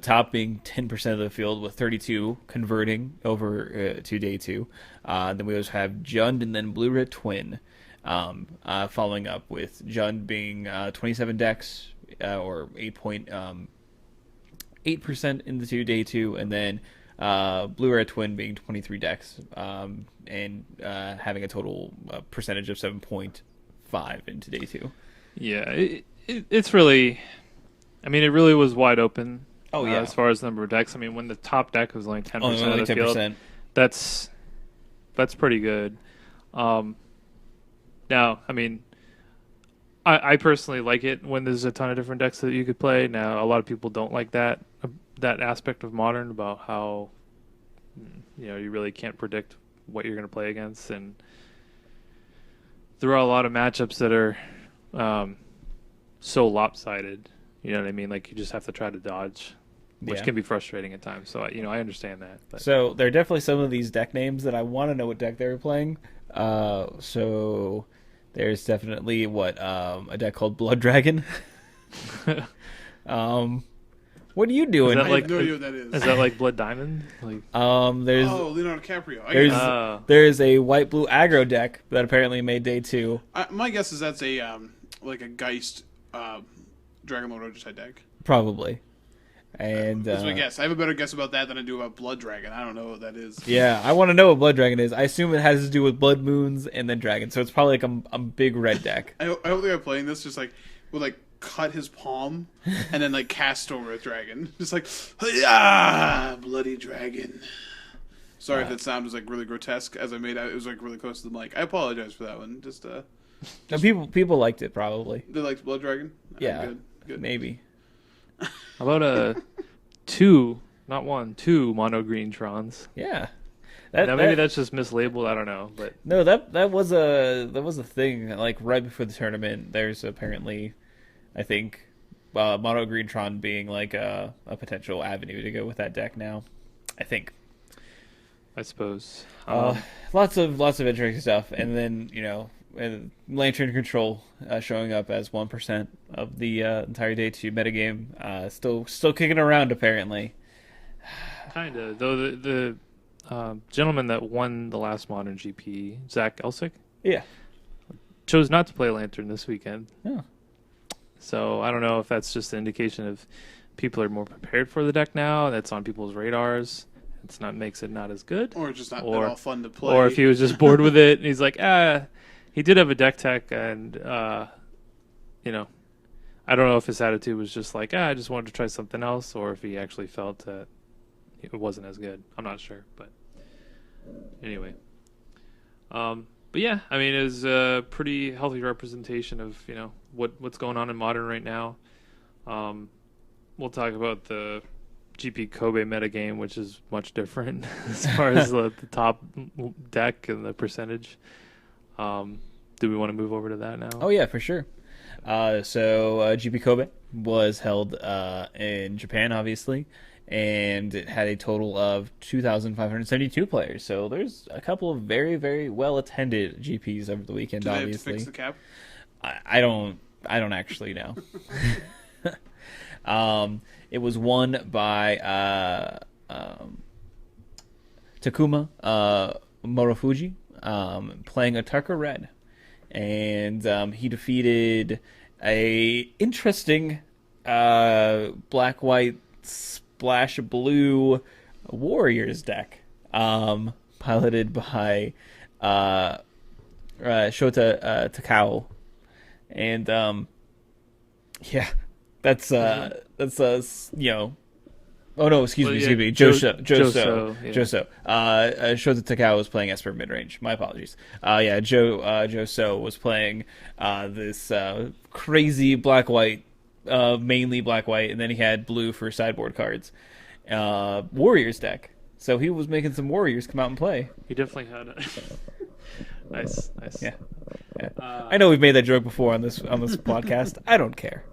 top being 10% of the field with 32 converting over to Day 2. Then we also have Jund and then Blue Red Twin following up with Jund being 27 decks or 8.8% in the Day 2, and then Blue Red Twin being 23 decks and having a total percentage of 7.5 into Day 2. yeah, it's really, I mean, it really was wide open. Oh yeah, as far as the number of decks. I mean, when the top deck was only 10% only of the 10%. field, that's pretty good. Now, I mean, I personally like it when there's a ton of different decks that you could play. Now, a lot of people don't like that aspect of Modern about how you really can't predict what you're going to play against, and there are a lot of matchups that are so lopsided. You know what I mean? Like you just have to try to dodge, which can be frustrating at times. So I understand that. But. So there are definitely some of these deck names that I want to know what deck they were playing. So there's definitely a deck called Blood Dragon. What are you doing? I have no idea what that is. Is that like Blood Diamond? Like there's Leonardo DiCaprio. There's a white blue aggro deck that apparently made Day 2. My guess is that's a like a Geist Dragon Lord Oversight deck. Probably. And that's my guess. I have a better guess about that than I do about Blood Dragon. I don't know what that is. Yeah, I want to know what Blood Dragon is. I assume it has to do with Blood Moons and then Dragons. So it's probably like a big red deck. I hope the guy playing this just like would like cut his palm and then like cast over a dragon. Just like bloody dragon. Sorry if that sound was like really grotesque as I made it. It was like really close to the mic. I apologize for that one. Just no, people liked it probably. They liked Blood Dragon? Yeah. Good. Maybe. How about two mono green Trons? Yeah. Maybe that's just mislabeled. I don't know, but no, that was a thing. Like right before the tournament, there's apparently, I think, mono green Tron being like a potential avenue to go with that deck now. I think. I suppose. Lots of interesting stuff, and then and Lantern Control showing up as 1% of the entire Day 2 metagame. Still kicking around apparently. Kinda, though the gentleman that won the last Modern GP, Zach Elsick, chose not to play Lantern this weekend. Yeah. So I don't know if that's just an indication of people are more prepared for the deck now. That's on people's radars. Makes it not as good, or just not at all fun to play, or if he was just bored with it and he's like, he did have a deck tech, and I don't know if his attitude was just like, I just wanted to try something else, or if he actually felt that it wasn't as good. I'm not sure, but anyway. But yeah, I mean, it was a pretty healthy representation of what's going on in Modern right now. We'll talk about the GP Kobe metagame, which is much different as far as the top deck and the percentage. Do we want to move over to that now? Oh yeah, for sure. So GP Kobe was held in Japan, obviously, and it had a total of 2,572 players. So there's a couple of very, very well attended GPs over the weekend. Do they obviously, have to fix the cap? I don't I don't actually know. It was won by Takuma Morofuji, playing Otarka Red, and he defeated a interesting black-white splash blue Warriors deck, piloted by Shota Takao, and yeah, that's you know. Oh no, excuse me. Joso. Shota Takao was playing Esper midrange. My apologies. Joso was playing this crazy black-white, mainly black-white, and then he had blue for sideboard cards. Warriors deck. So he was making some Warriors come out and play. He definitely had it. Nice. Yeah. I know we've made that joke before on this podcast. I don't care.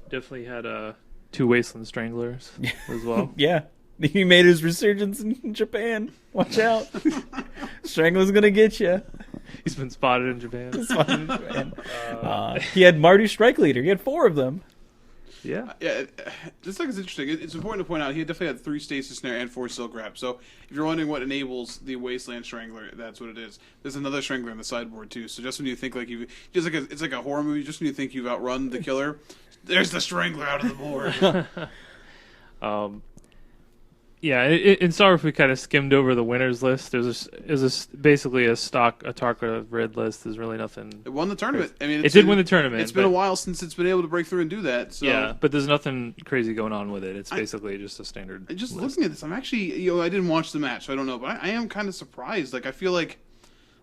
Definitely had 2 Wasteland Stranglers as well. Yeah. He made his resurgence in Japan. Watch out. Strangler's going to get you. He's been spotted in Japan. He had Mardu Strike Leader. He had 4 of them. Yeah. This deck is interesting. It's important to point out he definitely had 3 Stasis Snare and 4 Silk Wrap. So if you're wondering what enables the Wasteland Strangler, that's what it is. There's another Strangler on the sideboard too. So just when you think it's like a horror movie, just when you think you've outrun the killer, there's the Strangler out of the board. Yeah, in Starcraft we kind of skimmed over the winners list. There's basically a stock Atarka Red list. There's really nothing. It won the tournament. I mean, it did win the tournament. It's been a while since it's been able to break through and do that. So. Yeah, but there's nothing crazy going on with it. It's basically just a standard. Just list. Looking at this, I'm actually, I didn't watch the match, so I don't know, but I am kind of surprised. Like I feel like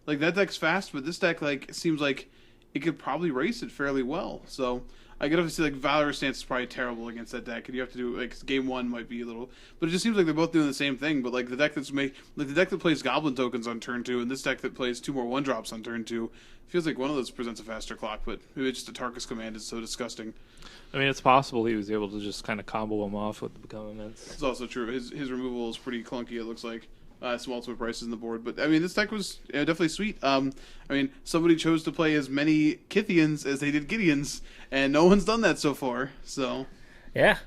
that deck's fast, but this deck seems like it could probably race it fairly well. So. I could have to see Valor's stance is probably terrible against that deck, and you have to do game 1 might be a little, but it just seems like they're both doing the same thing. But the deck the deck that plays Goblin tokens on turn 2, and this deck that plays 2 more 1-drops on turn 2, feels like one of those presents a faster clock. But maybe it's just the Tarkus command is so disgusting. I mean, it's possible he was able to just kind of combo him off with the Become Immense. It's also true. His removal is pretty clunky. It looks like. Some ultimate prices in the board, but I mean, this deck was definitely sweet. I mean, somebody chose to play as many Kithians as they did Gideons, and no one's done that so far. So, yeah,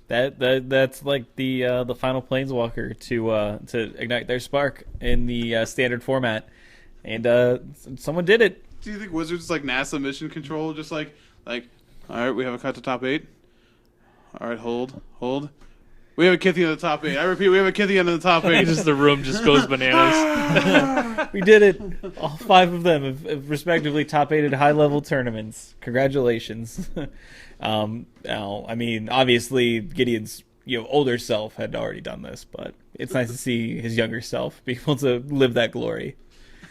that's like the final Planeswalker to ignite their spark in the standard format, and someone did it. Do you think Wizards like NASA mission control, just like all right, we have a cut to top 8. All right, hold. We have a Kithian in the top 8. I repeat, we have a Kithian in the top 8. Just the room just goes bananas. We did it. All 5 of them have respectively top 8'd high-level tournaments. Congratulations. Now, I mean, obviously, Gideon's older self had already done this, but it's nice to see his younger self be able to live that glory.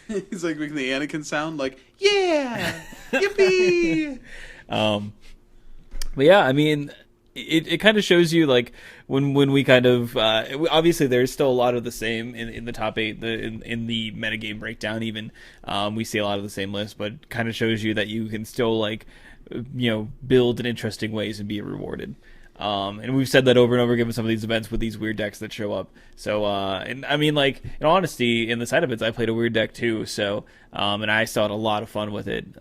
He's like making the Anakin sound, like, yeah, yippee. But yeah, I mean, it kind of shows you when we kind of obviously there's still a lot of the same in the top 8 in the metagame breakdown even we see a lot of the same lists, but kind of shows you that you can still build in interesting ways and be rewarded. And we've said that over and over again with some of these events with these weird decks that show up. So, and I mean, in honesty, in the side events, I played a weird deck too. So, and I still had a lot of fun with it.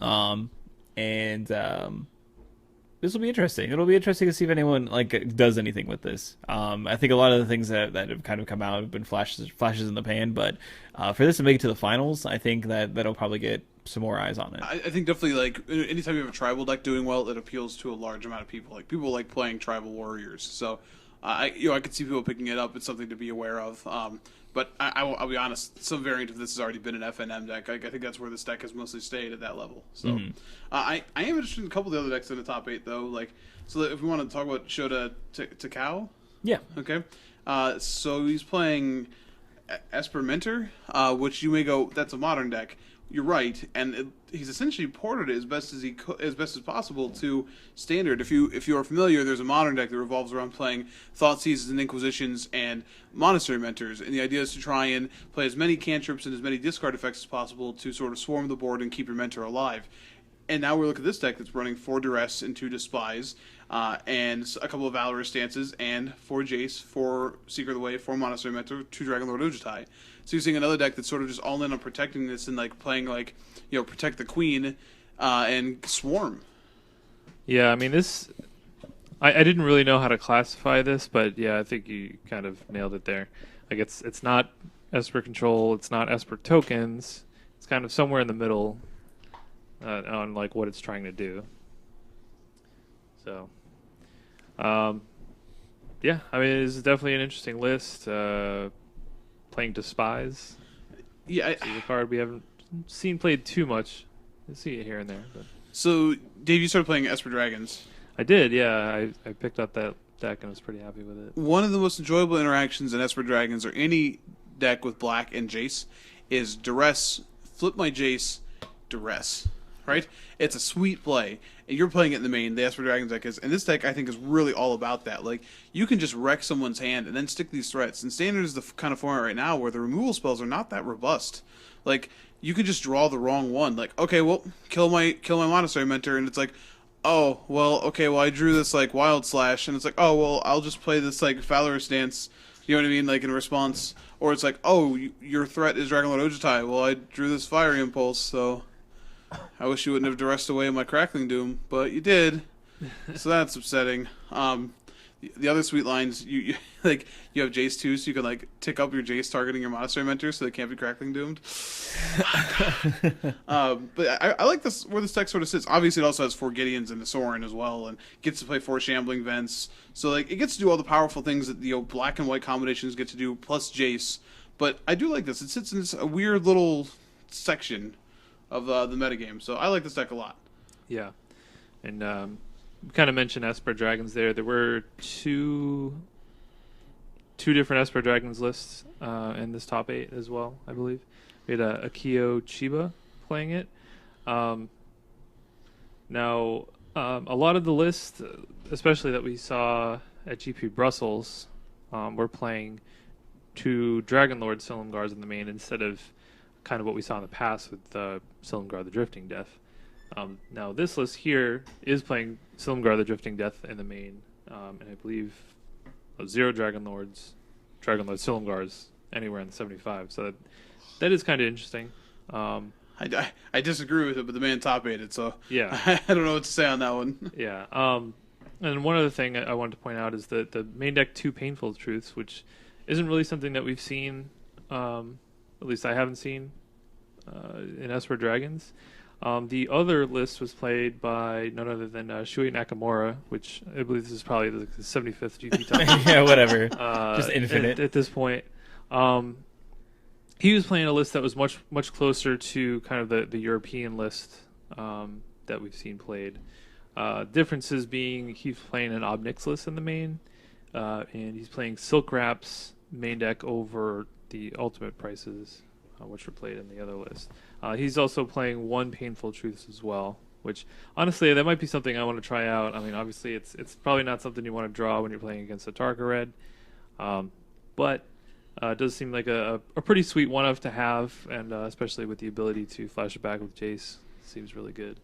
This will be interesting. It'll be interesting to see if anyone does anything with this. I think a lot of the things that have kind of come out have been flashes in the pan, but for this to make it to the finals, I think that'll probably get some more eyes on it. I think definitely anytime you have a tribal deck doing well, it appeals to a large amount of people. People like playing tribal warriors, so I could see people picking it up. It's something to be aware of. But I'll be honest, some variant of this has already been an FNM deck. I think that's where this deck has mostly stayed at that level. So I am interested in a couple of the other decks in the top 8, though. So if we want to talk about Shota Takao. Yeah. Okay. So he's playing Esper Mentor, which you may go, that's a modern deck. You're right, and he's essentially ported it as best as possible to standard. If you are familiar, there's a modern deck that revolves around playing Thought Seizes and Inquisitions and Monastery Mentors, and the idea is to try and play as many cantrips and as many discard effects as possible to sort of swarm the board and keep your mentor alive. And now we look at this deck that's running 4 Duress and 2 Despise, and a couple of Valorous stances, and 4 Jace, 4 Secret of the Way, 4 Monastery Mentor, 2 Dragonlord Ujitai. So you're seeing another deck that's sort of just all in on protecting this and playing protect the queen, and Swarm. Yeah, I mean this. I didn't really know how to classify this, but yeah, I think you kind of nailed it there. Like it's not Esper control, it's not Esper tokens. It's kind of somewhere in the middle on like what it's trying to do. So, yeah, I mean it's definitely an interesting list. Playing Despise, Yeah. it's a card we haven't seen played too much. I see it here and there, but So, Dave, you started playing Esper Dragons. I did. Yeah, I picked up that deck and was pretty happy with it. One of the most enjoyable interactions in Esper Dragons or any deck with Black and Jace is Duress, flip my Jace, Duress. Right? It's a sweet play. And you're playing it in the main, the Esper Dragons deck is, and this deck I think is really all about that. Like, you can just wreck someone's hand and then stick these threats. And Standard is the kind of format right now where the removal spells are not that robust. Like, you could just draw the wrong one. Like, okay, well, kill my Monastery Mentor, and it's like, oh, well, okay, well, I drew this, like, Wild Slash, and it's like, oh, well, I'll just play this, like, Valorous Dance, you know what I mean, like, in response. Or it's like, oh, your threat is Dragonlord Ojutai. Well, I drew this Fiery Impulse, so I wish you wouldn't have duressed away my Crackling Doom, but you did. So that's upsetting. The other sweet lines, you like you have Jace too, so you can like tick up your Jace targeting your Monastery Mentor, so they can't be Crackling Doomed. But I like this where this deck sort of sits. Obviously, it also has 4 Gideons and a Sorin as well, and gets to play 4 Shambling Vents. So like it gets to do all the powerful things that the black and white combinations get to do, plus Jace. But I do like this. It sits in a weird little section of the metagame, so I like this deck a lot. Yeah, and we kind of mentioned Esper Dragons there. There were two different Esper Dragons lists in this top 8 as well, I believe. We had Akio Chiba playing it. Now, a lot of the lists, especially that we saw at GP Brussels, were playing 2 Dragonlord Silumgars in the main instead of kind of what we saw in the past with Silumgar the Drifting Death. Now, this list here is playing Silumgar the Drifting Death in the main, and I believe 0 Dragonlords, Dragonlord Silumgars anywhere in the 75. So that is kind of interesting. I disagree with it, but the man top 8'd, so Yeah. I don't know what to say on that one. Yeah. And one other thing I wanted to point out is that the main deck 2 Painful Truths, which isn't really something that we've seen, at least I haven't seen in Esper Dragons. The other list was played by none other than Shuei Nakamura, which I believe this is probably the 75th GP time. Yeah, whatever. Just infinite. At this point. He was playing a list that was much closer to kind of the European list that we've seen played. Differences being he's playing an Obnix list in the main, and he's playing Silk Wrap's main deck over the Ultimate Prices, which were played in the other list. He's also playing 1 Painful Truths as well, which honestly that might be something I want to try out. I mean, obviously it's probably not something you want to draw when you're playing against a Tarka Red, but it does seem like a pretty sweet one-of to have, and especially with the ability to flash it back with Jace, seems really good.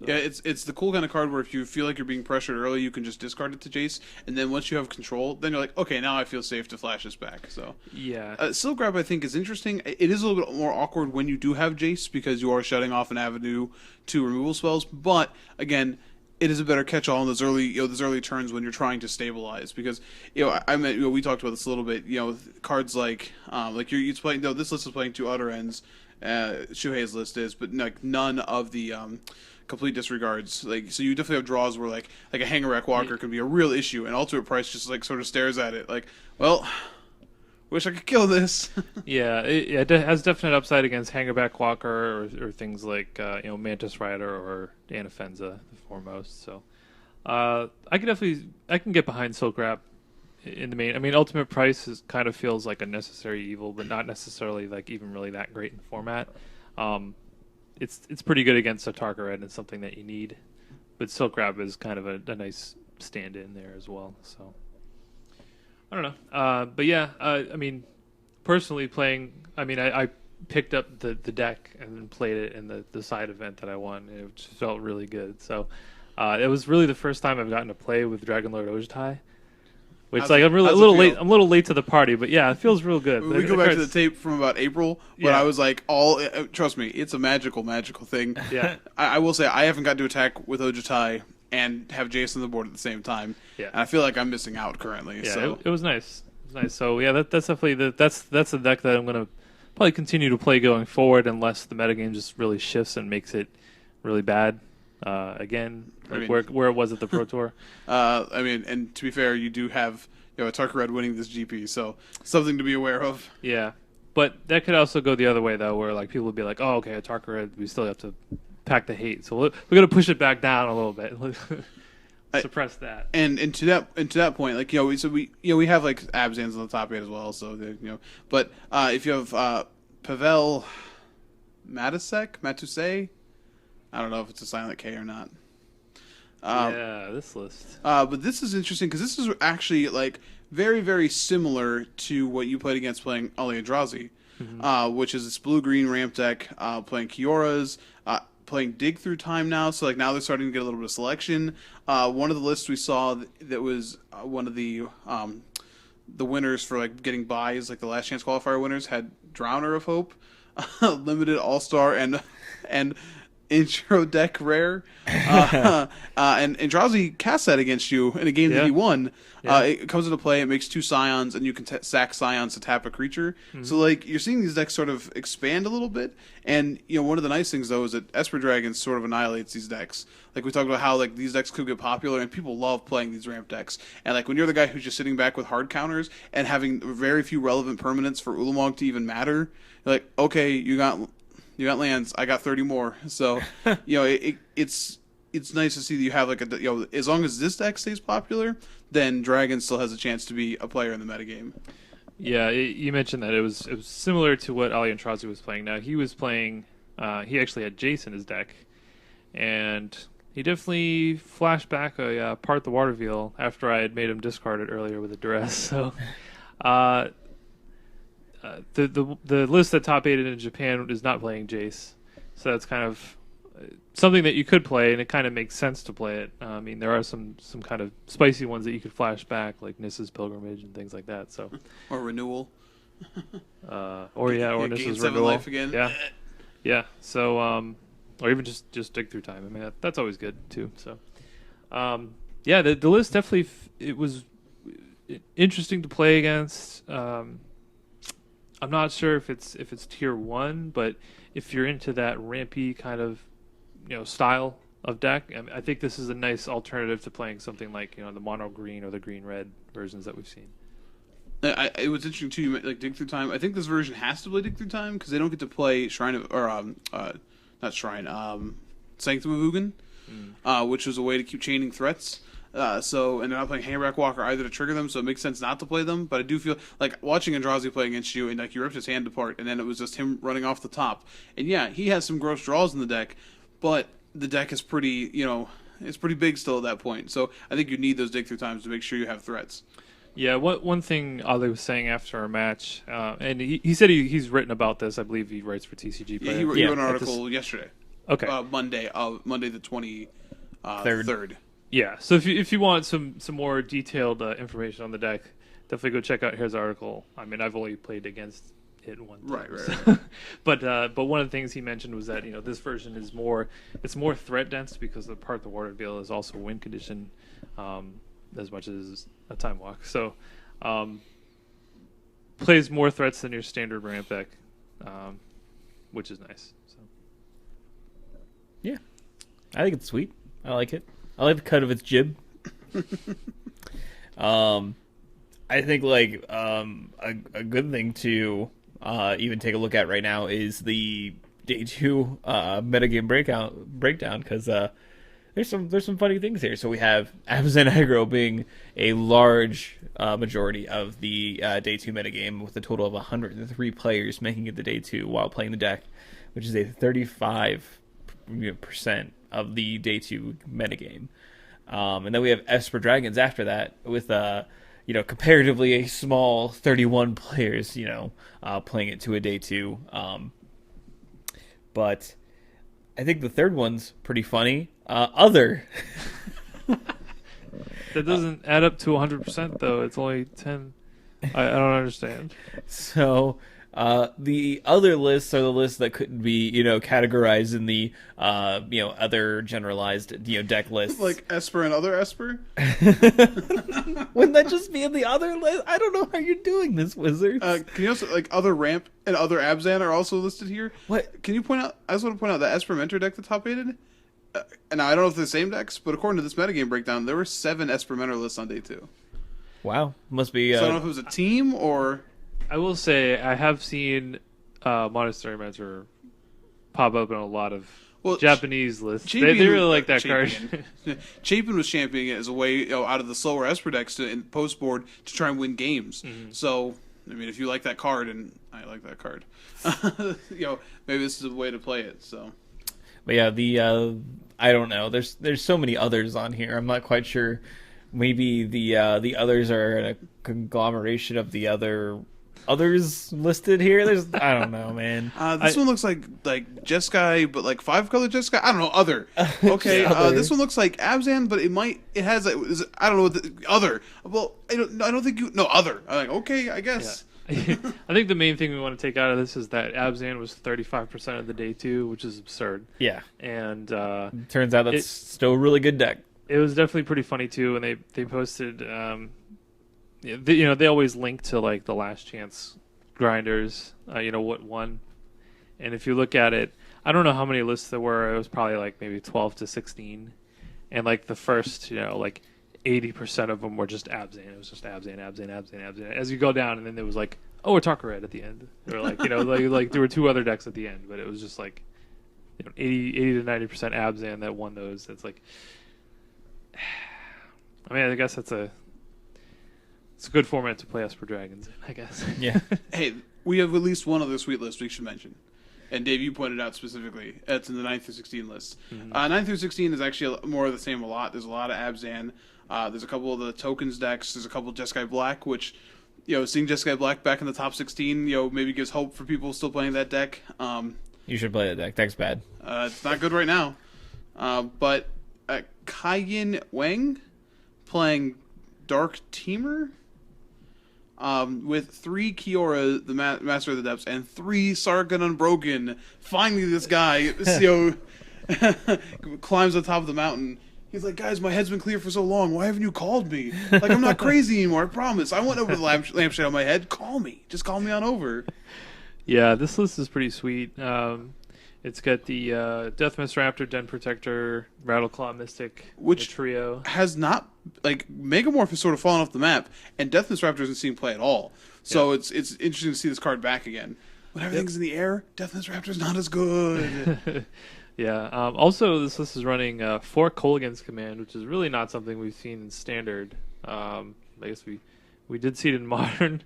So. Yeah, it's the cool kind of card where if you feel like you're being pressured early, you can just discard it to Jace, and then once you have control, then you're like, okay, now I feel safe to flash this back. So yeah, Silk Grab I think is interesting. It is a little bit more awkward when you do have Jace because you are shutting off an avenue to removal spells. But again, it is a better catch-all in those early turns when you're trying to stabilize. Because we talked about this a little bit. Cards like you're playing. No, this list is playing 2 Utter Ends. Shuhei's list is, but like none of the complete disregards. Like, so you definitely have draws where like a Hangarack Walker can be a real issue, and Ultimate Price just like sort of stares at it like, well, wish I could kill this. Yeah, it has definite upside against Hangerback Walker or things like Mantis Rider or Anafenza, the foremost. So I can get behind Silk Wrap in the main. I mean, Ultimate Price kind of feels like a necessary evil, but not necessarily like even really that great in the format. It's pretty good against a Tarka Red and something that you need, but Silk Wrap is kind of a nice stand-in there as well. So I don't know, but yeah, I mean, personally playing, I mean, I picked up the deck and then played it in the side event that I won, and it just felt really good. So it was really the first time I've gotten to play with Dragonlord Ojutai. Which How's like it- I'm really a how's it little feel? late. I'm a little late to the party, but yeah, it feels real good. We go back to the tape from about April, but Yeah. I was like, trust me, it's a magical thing. Yeah. I will say I haven't got to attack with Ojutai and have Jason on the board at the same time. Yeah. And I feel like I'm missing out currently. Yeah, So it was nice. It was nice. So yeah, that's definitely that's a deck that I'm gonna probably continue to play going forward, unless the metagame just really shifts and makes it really bad again, like where it was at the Pro Tour. I mean, and to be fair, you do have a Tarkared winning this GP, so something to be aware of. Yeah, but that could also go the other way though, where like people would be like, "Oh, okay, a Tarkared, we still have to pack the hate, so we're gonna push it back down a little bit, suppress that." And to that point, like we have like Abzans on the top 8 as well, so but if you have Pavel Matusek, I don't know if it's a silent K or not. Yeah, this list. But this is interesting because this is actually like very, very similar to what you played against playing Ali Andrazi, which is this blue-green ramp deck, playing Kioras, playing Dig Through Time now. So like now they're starting to get a little bit of selection. One of the lists we saw that was one of the winners for like getting buys, like the last chance qualifier winners, had Drowner of Hope, limited All-Star, and intro deck rare, and Andrazi casts that against you in a game that he won. Yeah. It comes into play. It makes 2 Scions, and you can sack Scions to tap a creature. So like you're seeing these decks sort of expand a little bit. And one of the nice things though is that Esper Dragon sort of annihilates these decks. Like we talked about how like these decks could get popular, and people love playing these ramp decks. And like when you're the guy who's just sitting back with hard counters and having very few relevant permanents for Ulamog to even matter, you're like, okay, you got lands. I got 30 more. So, it's nice to see that you have like as long as this deck stays popular, then Dragon still has a chance to be a player in the metagame. Yeah, you mentioned that it was similar to what Ali Andrazi was playing. Now he was playing. He actually had Jace in his deck, and he definitely flashed back a Part the Water Wheel after I had made him discard it earlier with a duress. So. The list that top 8 in Japan is not playing Jace, so that's kind of something that you could play, and it kind of makes sense to play it. I mean, there are some kind of spicy ones that you could flash back, like Nissa's Pilgrimage and things like that. So, or Renewal, or Nissa's Renewal life again. Yeah. So, or even just Dig Through Time. I mean, that's always good too. So, the list definitely it was interesting to play against. I'm not sure if it's tier 1, but if you're into that rampy kind of style of deck, I think this is a nice alternative to playing something like the mono green or the green red versions that we've seen. It was interesting too, like Dig Through Time. I think this version has to play Dig Through Time because they don't get to play Shrine of not Shrine, Sanctum of Ugin, which was a way to keep chaining threats. And they're not playing Hammerback Walker either to trigger them, so it makes sense not to play them. But I do feel like watching Andrazi play against you, and like you ripped his hand apart, and then it was just him running off the top. And yeah, he has some gross draws in the deck, but the deck is pretty, it's pretty big still at that point. So I think you need those Dig Through Times to make sure you have threats. Yeah, one thing Ali was saying after our match, and he said he's written about this. I believe he writes for TCG. Yeah, he wrote an article yesterday. Okay. Monday the 23rd. Yeah, so if you want some more detailed information on the deck, definitely go check out his article. I mean, I've only played against it one time. Right. So. But one of the things he mentioned was that this version is more threat dense because the Part the Water Wheel is also win condition, as much as a time walk. So plays more threats than your standard ramp deck, which is nice. So. Yeah, I think it's sweet. I like it. I like the cut of its jib. I think like a good thing to even take a look at right now is the day 2 metagame breakdown because there's some funny things here. So we have Abzan aggro being a large majority of the day 2 metagame with a total of 103 players making it to day 2 while playing the deck, which is a 35% of the day 2 metagame. And then we have Esper Dragons after that with comparatively a small 31 players, playing it to a day 2. But I think the third one's pretty funny. Other. That doesn't add up to 100% though. It's only 10. I don't understand. So the other lists are the lists that could be, categorized in the, other generalized, deck lists. Like Esper and other Esper? Wouldn't that just be in the other list? I don't know how you're doing this, Wizards. Can you also, like, other Ramp and other Abzan are also listed here? What? Can you point out, I just want to point out that Esper Mentor deck that's top aided, and I don't know if they're the same decks, but according to this metagame breakdown, there were 7 Esper Mentor lists on day 2. Wow. Must be... So I don't know if it was a team or... I will say I have seen Monastery Mentor pop up in a lot of Japanese lists. They really like that card. Chapin was championing it as a way out of the slower Esper decks to in post board to try and win games. Mm-hmm. So, I mean, if you like that card, and I like that card, maybe this is a way to play it. So, but yeah, I don't know. There's so many others on here. I'm not quite sure. Maybe the others are a conglomeration of the others listed here. I don't know, man. This one looks like Jeskai, but like 5-color Jeskai. I don't know. Other. Okay. Other. This one looks like Abzan, but it has I don't know what the other. Well, I don't think you. No, other. I'm like, okay, I guess. Yeah. I think the main thing we want to take out of this is that Abzan was 35% of the day 2, which is absurd. Yeah. And turns out that's still a really good deck. It was definitely pretty funny too, and they posted. They always link to like the last chance grinders. What won, and if you look at it, I don't know how many lists there were. It was probably like maybe 12 to 16, and like the first, like 80% of them were just Abzan. It was just Abzan. As you go down, and then there was like, a Talker Red at the end, or like like there were 2 other decks at the end, but it was just like 80 to 90% Abzan that won those. That's like, I mean, I guess it's a good format to play Esper Dragons in, I guess. Yeah. Hey, we have at least one other sweet list we should mention. And Dave, you pointed out specifically, it's in the 9 through 16 list. Mm-hmm. 9 through 16 is actually more of the same a lot. There's a lot of Abzan. There's a couple of the tokens decks. There's a couple of Jeskai Black, which, seeing Jeskai Black back in the top 16, maybe gives hope for people still playing that deck. You should play that deck. Deck's bad. It's not good right now. But Kaiyin Wang playing Dark Teamer with 3 Kiora, the Master of the Depths, and 3 Sargon Unbroken. Finally, this guy climbs on top of the mountain. He's like, guys, my head's been clear for so long. Why haven't you called me? Like, I'm not crazy anymore. I promise. I went over the lampshade on my head. Call me. Just call me on over. Yeah, this list is pretty sweet. It's got the Deathmist Raptor, Den Protector, Rattleclaw Mystic, which trio has not Megamorph has sort of fallen off the map, and Deathmist Raptor doesn't seem play at all. So it's interesting to see this card back again. When everything's in the air, Deathmist Raptor's not as good. Yeah. Also, this list is running 4 Kolaghan's Command, which is really not something we've seen in Standard. I guess we did see it in Modern.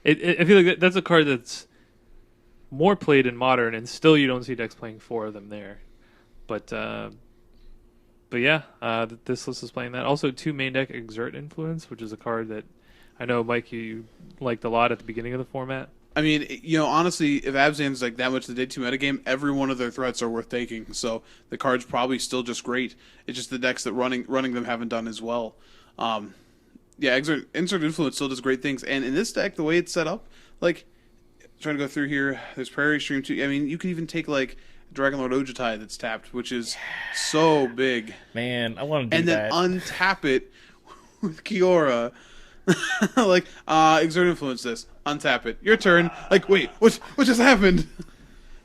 I feel like that's a card that's more played in Modern, and still you don't see decks playing 4 of them there. But yeah, this list is playing that. Also, 2 main deck Exert Influence, which is a card that I know, Mike, you liked a lot at the beginning of the format. I mean, honestly, if Abzan's like that much the day 2 metagame, every one of their threats are worth taking. So the card's probably still just great. It's just the decks that running them haven't done as well. Insert Influence still does great things. And in this deck, the way it's set up, like, trying to go through here, there's Prairie Stream too. I mean, you could even take like Dragonlord Ojutai that's tapped, which is so big. Man, I want to do that. And then untap it with Kiora. Exert Influence this. Untap it. Your turn. Like, wait, what just happened?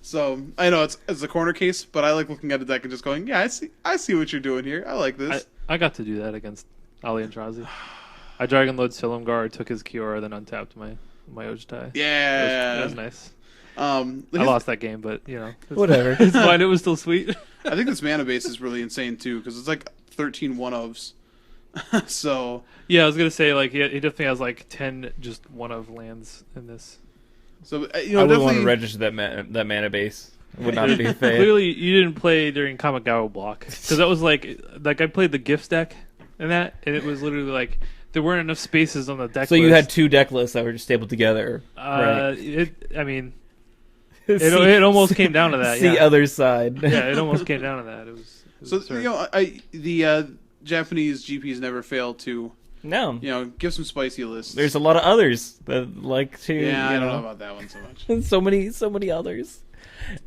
So, I know it's a corner case, but I like looking at the deck and just going, yeah, I see what you're doing here. I like this. I got to do that against Ali Andrazi. I Dragonlord Silumgar, took his Kiora, then untapped my Ojutai. Yeah. That was nice. I lost that game, but, whatever. It's fine. It was still sweet. I think this mana base is really insane, too, because it's like 13 one-ofs. So yeah, I was gonna say he definitely has like 10 just one-of lands in this. So I would want to register that mana base. It would not be fair. Clearly, you didn't play during Kamigawa block because that was like I played the gifts deck and it was literally like there weren't enough spaces on the deck. So list. You had 2 deck lists that were just stapled together. Right? It almost came down to that. The other side. Yeah, it almost came down to that. It was so absurd. Japanese GPs never fail to, No, give some spicy lists. there's a lot of others that like to. Yeah, I you don't know know, about that one so much. so many others.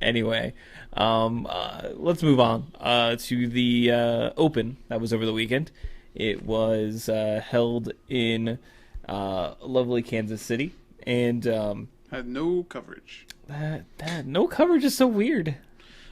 Anyway, let's move on to the Open that was over the weekend. It was held in lovely Kansas City, and Had no coverage. that no coverage is so weird.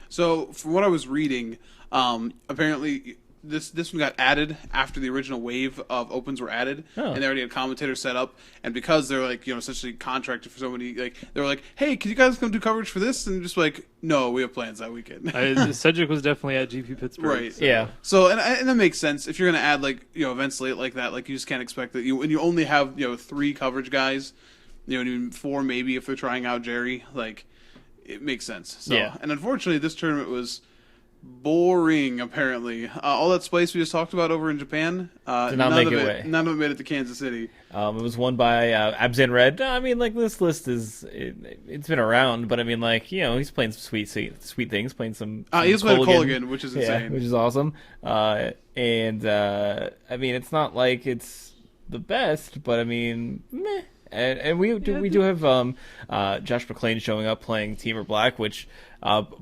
So, from what I was reading, apparently this one got added after the original wave of opens were added, Oh. and they already had commentators set up. And because they're like, essentially contracted for so many, like they were like, "Hey, can you guys come do coverage for this?" And just like, "No, we have plans that weekend." Cedric was definitely at GP Pittsburgh. Right. So. Yeah, So, and that makes sense if you're going to add like events late like that. Like you just can't expect that when you only have 3 coverage guys, and even 4 maybe if they're trying out Jerry. Like it makes sense. So, Yeah. And unfortunately, this tournament was boring. Apparently, all that spice we just talked about over in Japan Did not make it way. None of it made it to Kansas City. it was won by Abzan Red. I mean, like this list it's been around, but I mean, like he's playing some sweet things, playing some. He was playing Colligan. Colligan, which is insane. which is awesome. And I mean, it's not like it's the best, but I mean, meh. And we do have Josh McClain showing up playing Teamer Black, which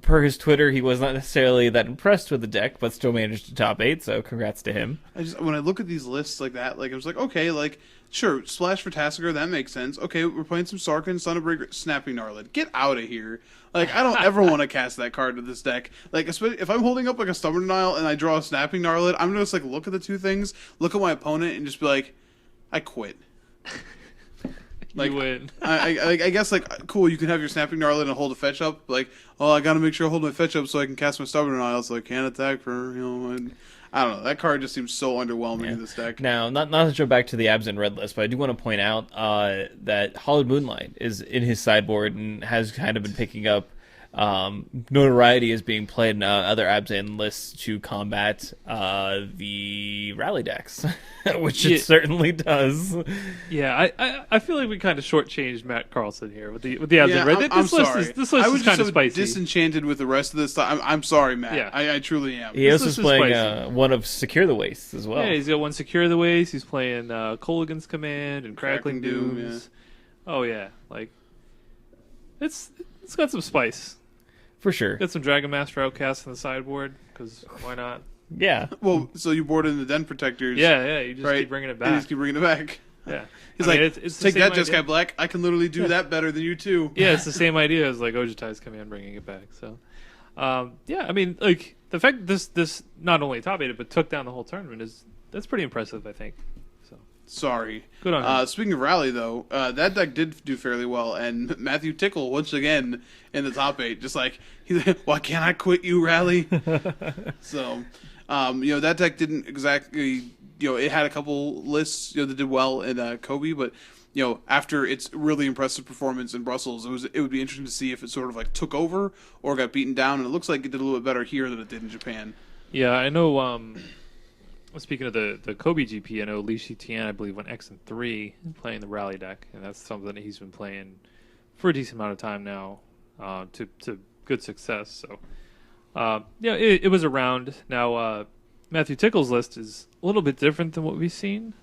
per his Twitter he was not necessarily that impressed with the deck, but still managed to top 8. So congrats to him. When I look at these lists like that, like I was like, okay, like sure, Splash for Tassiger, that makes sense. Okay, we're playing some Sarkhan, Son of Breaker, Snapping Gnarlid. Get out of here. Like, I don't ever want to cast that card to this deck. Like, especially if I'm holding up like a Stubborn Denial and I draw a Snapping Gnarlid, I'm gonna just like look at the 2 things, look at my opponent, and just be like, I quit. Like, You win. I guess like cool. You can have your Snapping Gnarlid and hold a fetch up. Like, oh, I got to make sure I hold my fetch up so I can cast my Stubborn Denial, so I can't attack for And I don't know. That card just seems so underwhelming in this deck. Now, not to jump back to the Abzan Red list, but I do want to point out that Hollowed Moonlight is in his sideboard and has kind of been picking up notoriety as being played in other Abzan lists to combat the rally decks, which it certainly does. Yeah, I feel like we kind of shortchanged Matt Carlson here with the Abzan Yeah, Red. I'm sorry. This list I was is kind just of so spicy. disenchanted with the rest of this stuff. I'm sorry, Matt. Yeah. I truly am. He also list is is playing spicy. one of Secure the Wastes as well. Yeah, he's got one Secure the Waste. He's playing Colligan's Command and Crackling Doom, Dooms. Oh yeah, like it's got some spice. For sure. Got some Dragon Master Outcast on the sideboard because why not? Yeah. Well, so you boarded in the Den Protectors. Yeah. You just right? keep bringing it And back. you just keep bringing it back. Yeah, He's I like, mean, it's the take same that, Jeskai idea. Black. I can literally do that better than you too. Yeah, it's the same idea as like Ojutai's Command bringing it back. So, yeah, I mean, like the fact that this not only top 8 but took down the whole tournament that's pretty impressive. I think. So Sorry. good on him. Speaking of Rally, though, that deck did do fairly well, and Matthew Tickle once again in the top 8. Just like he's like, why can't I quit you, Rally? So, that deck didn't exactly. It had a couple lists that did well in Kobe, but after its really impressive performance in Brussels, it would be interesting to see if it sort of like took over or got beaten down, and it looks like it did a little bit better here than it did in Japan. Yeah, I know. Speaking of the Kobe GP, I know Li Shitian, I believe, went X and 3 playing the Rally deck, and that's something that he's been playing for a decent amount of time now, to good success. So, it was around. Now, Matthew Tickle's list is a little bit different than what we've seen.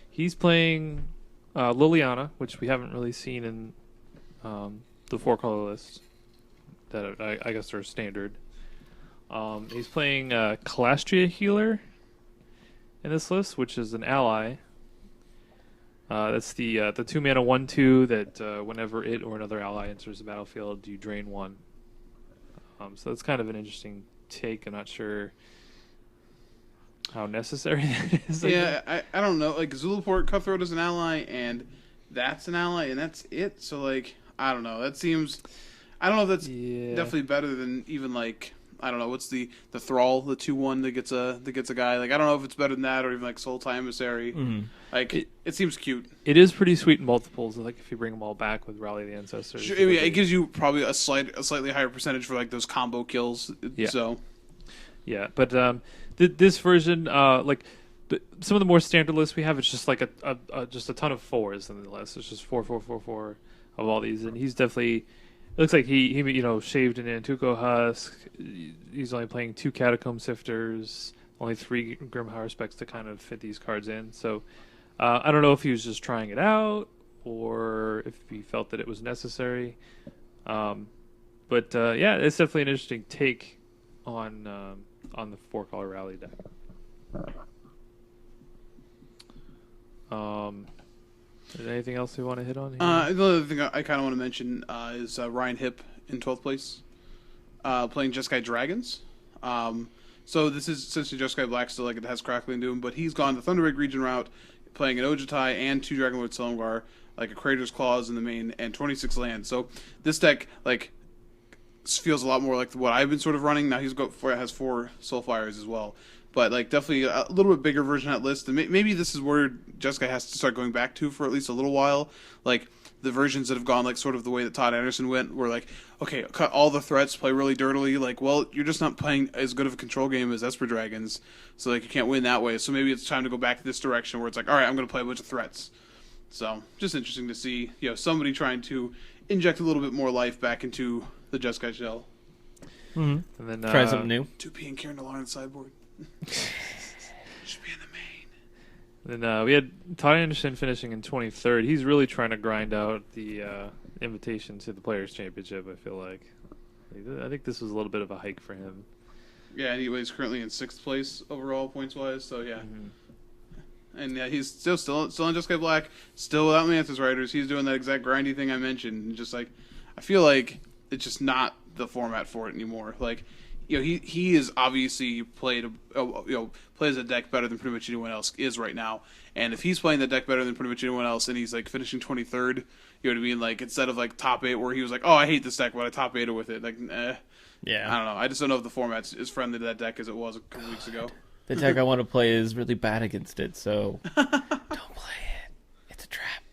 He's playing Liliana, which we haven't really seen in the 4-color list that I guess are standard. He's playing Calastria Healer in this list, which is an ally. That's the 2-mana 1/2 that whenever it or another ally enters the battlefield, you drain 1. So that's kind of an interesting take. I'm not sure how necessary that is. Yeah, I don't know. Like, Zulaport Cutthroat is an ally, and that's an ally, and that's it. So, like, I don't know. That seems... I don't know if that's definitely better than even, like... I don't know, what's the Thrall, the 2/1 that gets a guy. Like, I don't know if it's better than that or even, like, Soul Time Emissary. Mm-hmm. Like, it seems cute. It is pretty sweet in multiples, like if you bring them all back with Rally the Ancestors. Sure, I mean, it gives you probably a slightly higher percentage for, like, those combo kills. Yeah. So... Yeah, but this version, some of the more standard lists we have, it's just like just a ton of 4s in the list. It's just 4 of all these, and he's definitely. It looks like he shaved an Antuco Husk. He's only playing 2 Catacomb Sifters, only 3 Grimhauer specs to kind of fit these cards in. So I don't know if he was just trying it out or if he felt that it was necessary. But yeah, it's definitely an interesting take on the 4-color rally deck. Is there anything else we want to hit on here? The other thing I kind of want to mention is Ryan Hipp in 12th place, playing Jeskai Dragons. So this is essentially Jeskai Black still, like it has Crackling Doom, but he's gone the Thunderbreak region route, playing an Ojutai and 2 Dragonlord Silumgar, like a Crater's Claws in the main, and 26 lands. So this deck, like, feels a lot more like what I've been sort of running. Now has 4 Soulfires as well. But, like, definitely a little bit bigger version of that list. And maybe this is where Jeskai has to start going back to for at least a little while. Like, the versions that have gone, like, sort of the way that Todd Anderson went, were like, okay, cut all the threats, play really dirtily. Like, well, you're just not playing as good of a control game as Esper Dragons. So, like, you can't win that way. So maybe it's time to go back to this direction where it's like, all right, I'm going to play a bunch of threats. So, just interesting to see, somebody trying to inject a little bit more life back into the Jeskai shell. Mm-hmm. And then try something new. 2P and Kieran Delar on the sideboard. Should be in the Then main. we had Todd Anderson finishing in 23rd. He's really trying to grind out the invitation to the Players' Championship, I feel like. I think this was a little bit of a hike for him. Yeah, and he's currently in 6th place overall points-wise, so yeah. Mm-hmm. And yeah, he's still on Jeskai Black, still without Mantis Riders. He's doing that exact grindy thing I mentioned. And just like, I feel like it's just not the format for it anymore. Like, he is obviously plays a deck better than pretty much anyone else is right now. And if he's playing the deck better than pretty much anyone else, and he's like finishing 23rd, you know what I mean? Like, instead of like top 8, where he was like, oh, I hate this deck, but I top 8 with it. Like, Yeah. I don't know. I just don't know if the format's as friendly to that deck as it was a couple weeks ago. The deck I want to play is really bad against it, so don't play it. It's a trap.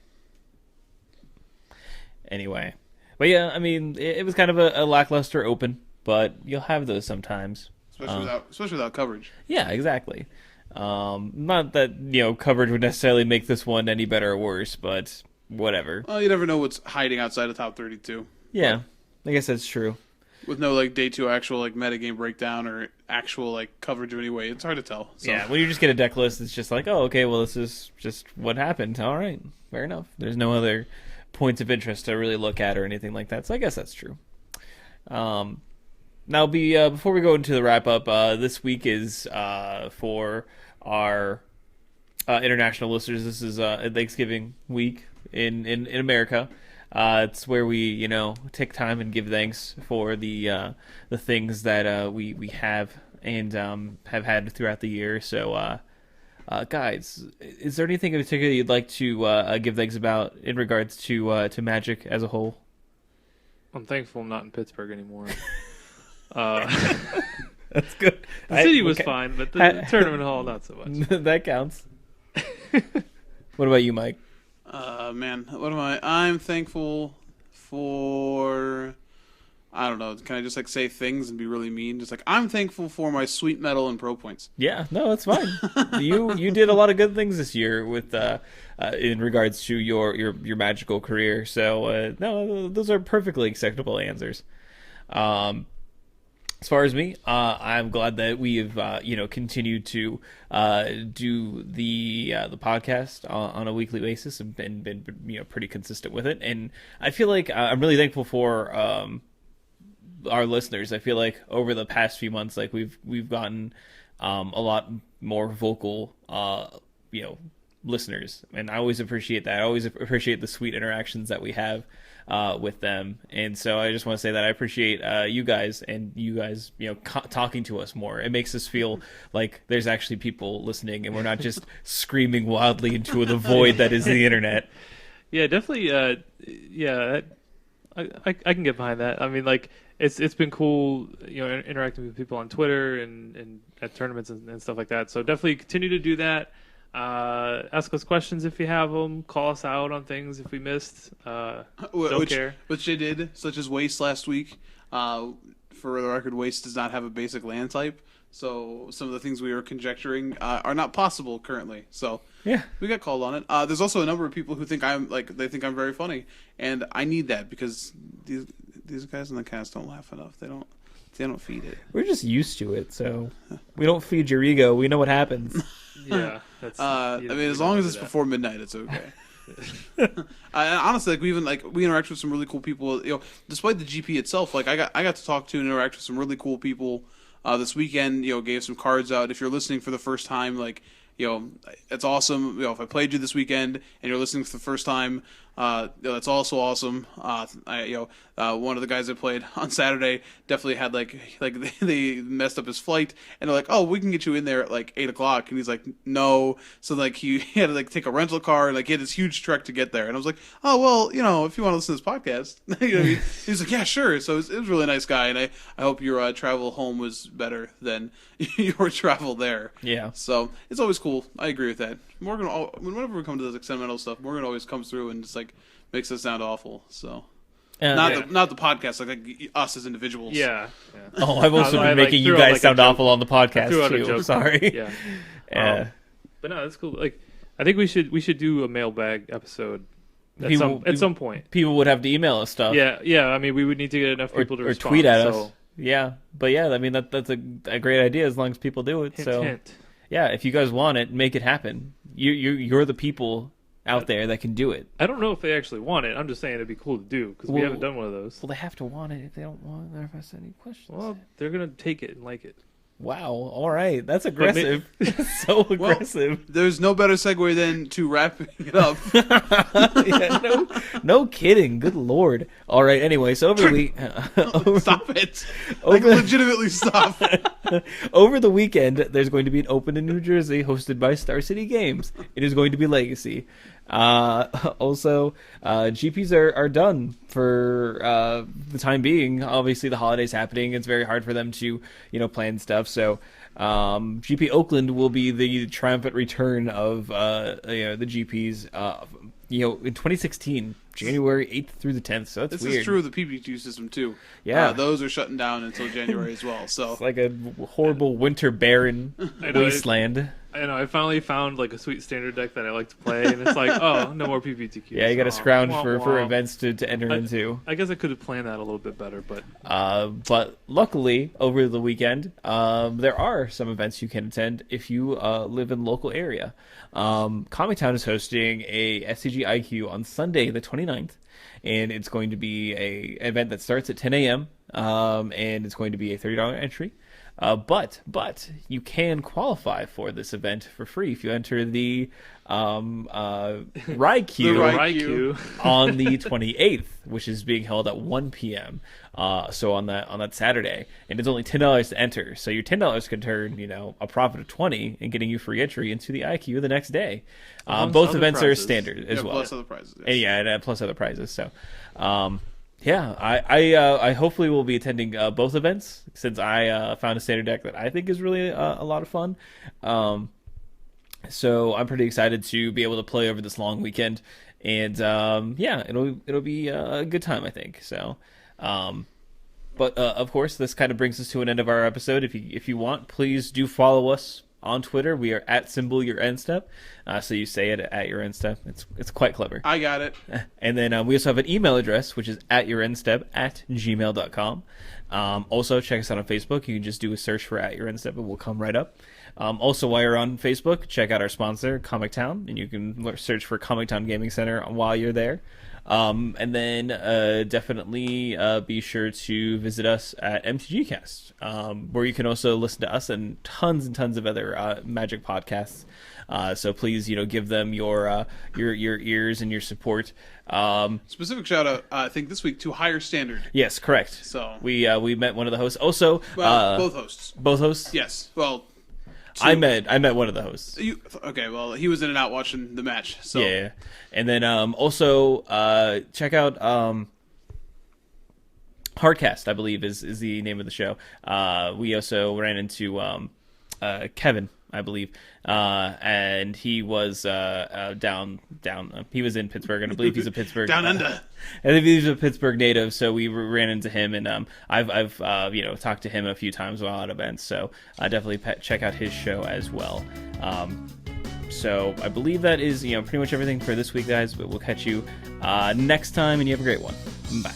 Anyway. But yeah, I mean, it was kind of a lackluster open, but you'll have those sometimes. Especially without coverage. Yeah, exactly. Not that, coverage would necessarily make this one any better or worse, but whatever. Well, you never know what's hiding outside of top 32. Yeah, I guess that's true. With no, like, day 2 actual, like, metagame breakdown or actual, like, coverage of any way. It's hard to tell. So. Yeah, when you just get a deck list, it's just like, oh, okay, well, this is just what happened. All right, fair enough. There's no other points of interest to really look at or anything like that, so I guess that's true. Now, before we go into the wrap-up, this week is for our international listeners. This is Thanksgiving week in America. It's where we, take time and give thanks for the things that we have and have had throughout the year. So, guys, is there anything in particular you'd like to give thanks about in regards to Magic as a whole? I'm thankful I'm not in Pittsburgh anymore. That's good. The city was fine, but the tournament hall, not so much. That counts. What about you, Mike? Man, what am I? I'm thankful for... I don't know. Can I just, like, say things and be really mean? Just like, I'm thankful for my sweet metal and pro points. Yeah, no, that's fine. You did a lot of good things this year with in regards to your magical career. So no, those are perfectly acceptable answers. As far as me, I'm glad that we have continued to do the podcast on a weekly basis and been pretty consistent with it. And I feel like I'm really thankful for our listeners. I feel like over the past few months, like we've gotten a lot more vocal listeners, and I always appreciate that. I always appreciate the sweet interactions that we have with them, and so I just want to say that I appreciate you guys and you guys talking to us more. It makes us feel like there's actually people listening, and we're not just screaming wildly into the void that is the internet. Yeah, definitely. I can get behind that. I mean, like, it's been cool, interacting with people on Twitter and at tournaments and stuff like that. So definitely continue to do that. Ask us questions if you have them. Call us out on things if we missed. Don't care. Which they did, such as Waste last week. For the record, Waste does not have a basic land type. So some of the things we were conjecturing are not possible currently. So yeah, we got called on it. There's also a number of people who think they think I'm very funny, and I need that because these guys in the cast don't laugh enough. They They don't feed it. We're just used to it, so we don't feed your ego. We know what happens. Yeah, that's. I mean, as long as it's before midnight, it's okay. Honestly, we interact with some really cool people. Despite the GP itself, I got to talk to and interact with some really cool people this weekend. Gave some cards out. If you're listening for the first time, it's awesome. If I played you this weekend and you're listening for the first time, that's also awesome. One of the guys I played on Saturday definitely had they messed up his flight, and they're like, "Oh, we can get you in there at 8:00," and he's like, "No." So he had to take a rental car, and he had this huge trek to get there. And I was like, "Oh well, if you want to listen to this podcast," he's like, "Yeah, sure." So it was a really nice guy, and I hope your travel home was better than your travel there. Yeah. So it's always cool. I agree with that. Morgan, whenever we come to this sentimental stuff, Morgan always comes through and just makes us sound awful. So not the podcast, like us as individuals. Yeah. Oh, I've also been making you guys sound awful on the podcast too. Sorry. Yeah. But no, that's cool. I think we should do a mailbag episode at some point. People would have to email us stuff. Yeah. I mean, we would need to get enough people to respond. Or tweet at us. Yeah, but I mean that's a great idea as long as people do it. Hint. Yeah, if you guys want it, make it happen. You're the people out there that can do it. I don't know if they actually want it. I'm just saying it'd be cool to do because we haven't done one of those. Well, they have to want it. If they don't want it, they're not asking any questions. Well, they're gonna take it and like it. Wow. All right. That's aggressive. So aggressive. Well, there's no better segue than to wrapping it up. No kidding. Good Lord. All right. Anyway, so over the week. Stop it. Legitimately stop. Over the weekend, there's going to be an Open in New Jersey hosted by Star City Games. It is going to be Legacy. Also, GPs are done for the time being. Obviously, the holidays happening. It's very hard for them to plan stuff. So GP Oakland will be the triumphant return of the GPs. In 2016, January 8th through the 10th. So that's weird. This is true of the PPQ system too. Yeah, those are shutting down until January as well. So it's like a horrible winter barren wasteland. I know. I finally found a sweet standard deck that I like to play, and it's no more PPTQs. Yeah, you got to scrounge for events to enter into. I guess I could have planned that a little bit better, but luckily over the weekend, there are some events you can attend if you live in the local area. Comic Town is hosting a SCG IQ on Sunday the 29th, and it's going to be an event that starts at 10 a.m. And it's going to be a $30 entry. But you can qualify for this event for free if you enter the ride queue on the 28th, which is being held at 1 p.m. So on that Saturday, and it's only $10 to enter. So your $10 can turn a profit of $20 and getting you free entry into the IQ the next day. Both events prizes. Are standard as well. Plus other prizes. Yes. And plus other prizes. So. I hopefully will be attending both events since I found a standard deck that I think is really a lot of fun. So I'm pretty excited to be able to play over this long weekend, and it'll be a good time, I think. So, but of course, this kind of brings us to an end of our episode. If you want, please do follow us on Twitter. We are at @YourEndStep. So you say it at your end step. It's quite clever. I got it. And then we also have an email address, which is @YourEndStep@gmail.com. Also, check us out on Facebook. You can just do a search for @YourEndStep and we'll come right up. Also, while you're on Facebook, check out our sponsor, Comic Town, and you can search for Comic Town Gaming Center while you're there. And then definitely be sure to visit us at MTGcast, where you can also listen to us and tons of other Magic podcasts. So please, give them your ears and your support. Specific shout out, I think this week to Higher Standard. Yes, correct. So we met one of the hosts. Also, both hosts. Both hosts. Yes. Well. I met one of the hosts. Okay, well, he was in and out watching the match. So. Yeah, and then also check out Hardcast, I believe is the name of the show. We also ran into Kevin, I believe, and he was down. He was in Pittsburgh, and I believe he's a Pittsburgh down under. I think he's a Pittsburgh native, so we ran into him, and I've talked to him a few times while at events. So definitely check out his show as well. So I believe that is pretty much everything for this week, guys. But we'll catch you next time, and you have a great one. Bye.